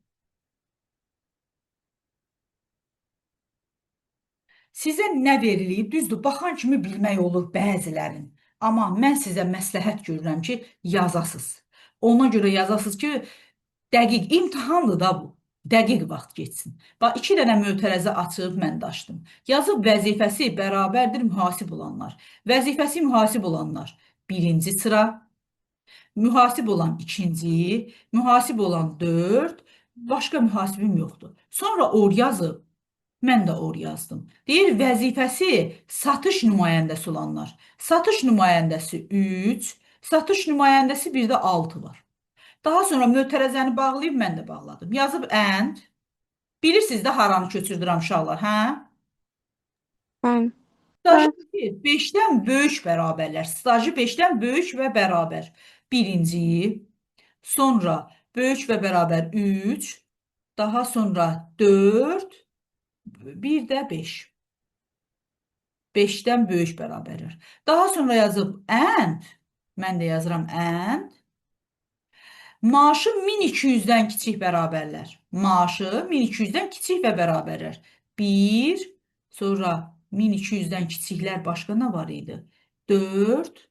Sizə nə verilib? Düzdür, baxan kimi bilmək olur bəzilərin. Amma mən sizə məsləhət görürəm ki, yazasız. Ona görə yazasız ki, dəqiq imtahandır da bu. Dəqiq vaxt geçsin. Bax, 2 dənə mötərəzə açıb mən daşdım. Yazıb vəzifəsi bərabərdir mühasib olanlar. Vəzifəsi mühasib olanlar birinci sıra, mühasib olan ikinci, mühasib olan 4, başqa mühasibim yoxdur. Sonra or yazıb, mən də or yazdım. Deyir, vəzifəsi satış nümayəndəsi olanlar. Satış nümayəndəsi 3, satış nümayəndəsi bir də 6 var. Daha sonra mötərəzəni bağlayıb mən də bağladım. Yazıb ənd. Bilirsiniz də haranı köçürdürəm uşaqlar, hə? Mən. Stajı 5-dən böyük bərabərlər. Stajı 5-dən böyük və bərabər. Birinci, sonra böyük və bərabər 3, daha sonra 4, bir də 5. 5-dən böyük bərabərlər. Daha sonra yazıb ənd. Mən də yazıram ənd. Maaşı 1200-dən kiçik bərabərlər. Maaşı 1200-dən kiçik və bərabərlər. 1, sonra 1200-dən kiçiklər başqa nə var idi? 4,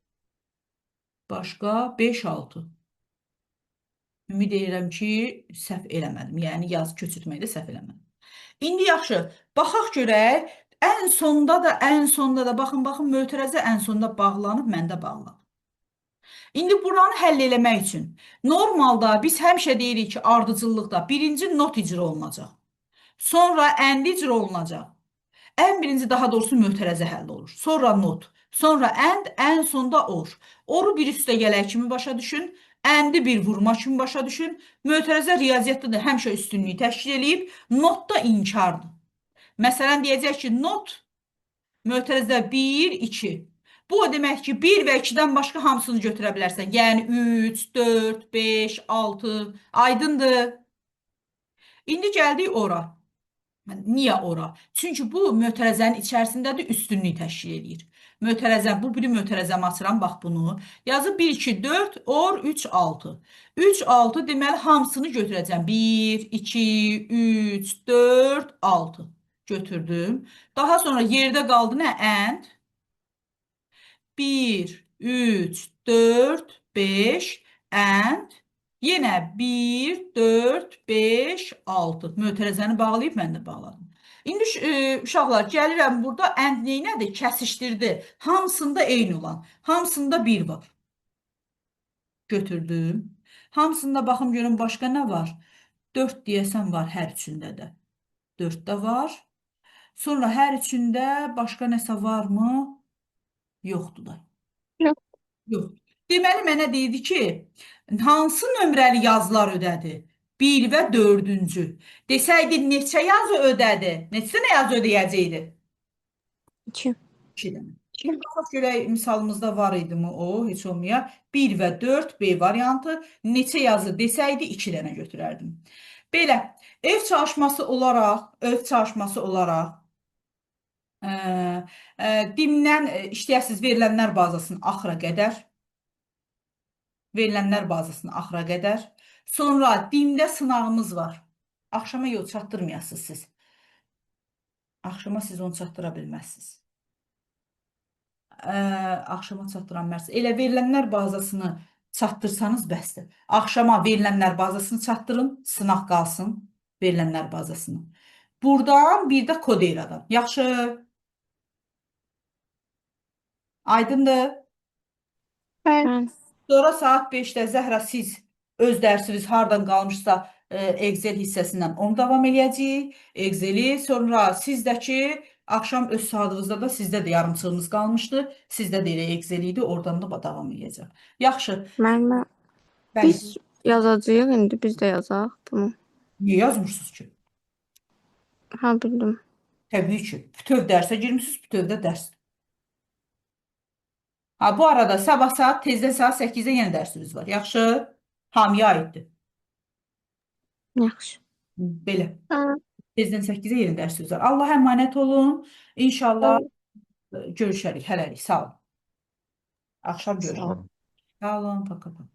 başqa 5, 6. Ümid edirəm ki, səhv eləmədim. Yəni yaz köçürtməkdə səhv eləmədim. İndi yaxşı, baxaq görək. Ən sonda da baxın, mötərəzə ən sonda bağlanıb, məndə bağlanıb. İndi buranı həll eləmək üçün normalda biz həmişə deyirik ki, ardıcıllıqda birinci not icra olunacaq. Sonra ənd icra olunacaq. Ən birinci daha doğrusu mötərəzə həll olur. Sonra not, sonra and, ən sonda or. Oru bir üstə gələk kimi başa düşün. Əndi bir vurma kimi başa düşün. Mötərəzə riyaziyyatda da həmişə üstünlüyü təşkil edib. Notda inkardır. Məsələn, deyəcək ki, not mötərizə 1, 2. Bu o demək ki, 1 və 2-dən başqa hamısını götürə bilərsən. Yəni 3, 4, 5, 6. Aydındır. İndi gəldik ora. Niyə ora? Çünki bu mötərəzənin içərisindədir, üstünlük təşkil edir. Mötərəzə, bu biri mötərəzəmi açıram, bax bunu. Yazı 1, 2, 4, or 3, 6. 3, 6 deməli hamısını götürəcəm. 1, 2, 3, 4, 6. Götürdüm. Daha sonra yerdə qaldı nə? And. 1, 3, 4, 5 and yenə 1, 4, 5, 6. Mötərəzəni bağlayıb mən də bağladım. İndi uşaqlar gəlirəm burada and neynədir? Kəsişdirdi. Hamısında eyni olan. Hamısında 1 var. Götürdüm. Hamısında baxım görüm başqa nə var? 4 deyəsən var hər üçündə də. 4 də var. Sonra hər üçündə başqa nəsə varmı? Yoxdur da. Yox. Yox. Deməli mənə deyirdi ki, hansı nömrəli yazılar ödədi? 1 və 4-cü. Desəydi neçə yazı ödədi? Neçə dənə yazı ödəyəcəkdi? 2. 2 dənə. Şimdi baxaq görək misalımızda var idi mi o? Heç olmaya 1 və 4 B variantı. Neçə yazı desəydi 2 dənə götürərdim. Belə, ev çalışması olaraq dimdən işləyəsiz verilənlər bazasının axıra qədər. Verilənlər bazasının axıra qədər. Sonra dimdə sınağımız var. Axşama yol çatdırmayasınız siz. Axşama siz onu çatdıra bilməzsiniz. Axşama çatdıran mərsiniz. Elə verilənlər bazasını çatdırsanız bəsdir. Axşama verilənlər bazasını çatdırın, sınaq qalsın verilənlər bazasını. Buradan bir də kod eradan. Yaxşı. Aydındır. Mən. Sonra saat 5-də Zəhra siz öz dərsiniz hardan qalmışsa Excel hissəsindən onu davam eləyəcəyik. Excel-i sonra sizdəki axşam öz saatınızda da sizdə də yarımçığımız qalmışdı. Sizdə də elə Excel idi, oradan da davam eləyəcəm. Yaxşı. Müəllimə, Bəli. biz yazacağıq indi, biz də yazaq bunu. Niyə yazmırsınız ki? Ha, bildim. Təbii ki. Bütöv dərsə girmişsiniz, bütövdə dərs. Ha, bu arada sabah saat tezdən saat 8-də yenə dərsiniz var. Yaxşı? Hamiyə aiddir. Yaxşı. Belə. Ha. Tezdən 8-də yenə dərsiniz var. Allah əmanət olun. İnşallah görüşərik. Hələlik. Sağ olun. Axşam görüşürük. Sağ olun. Paka paka.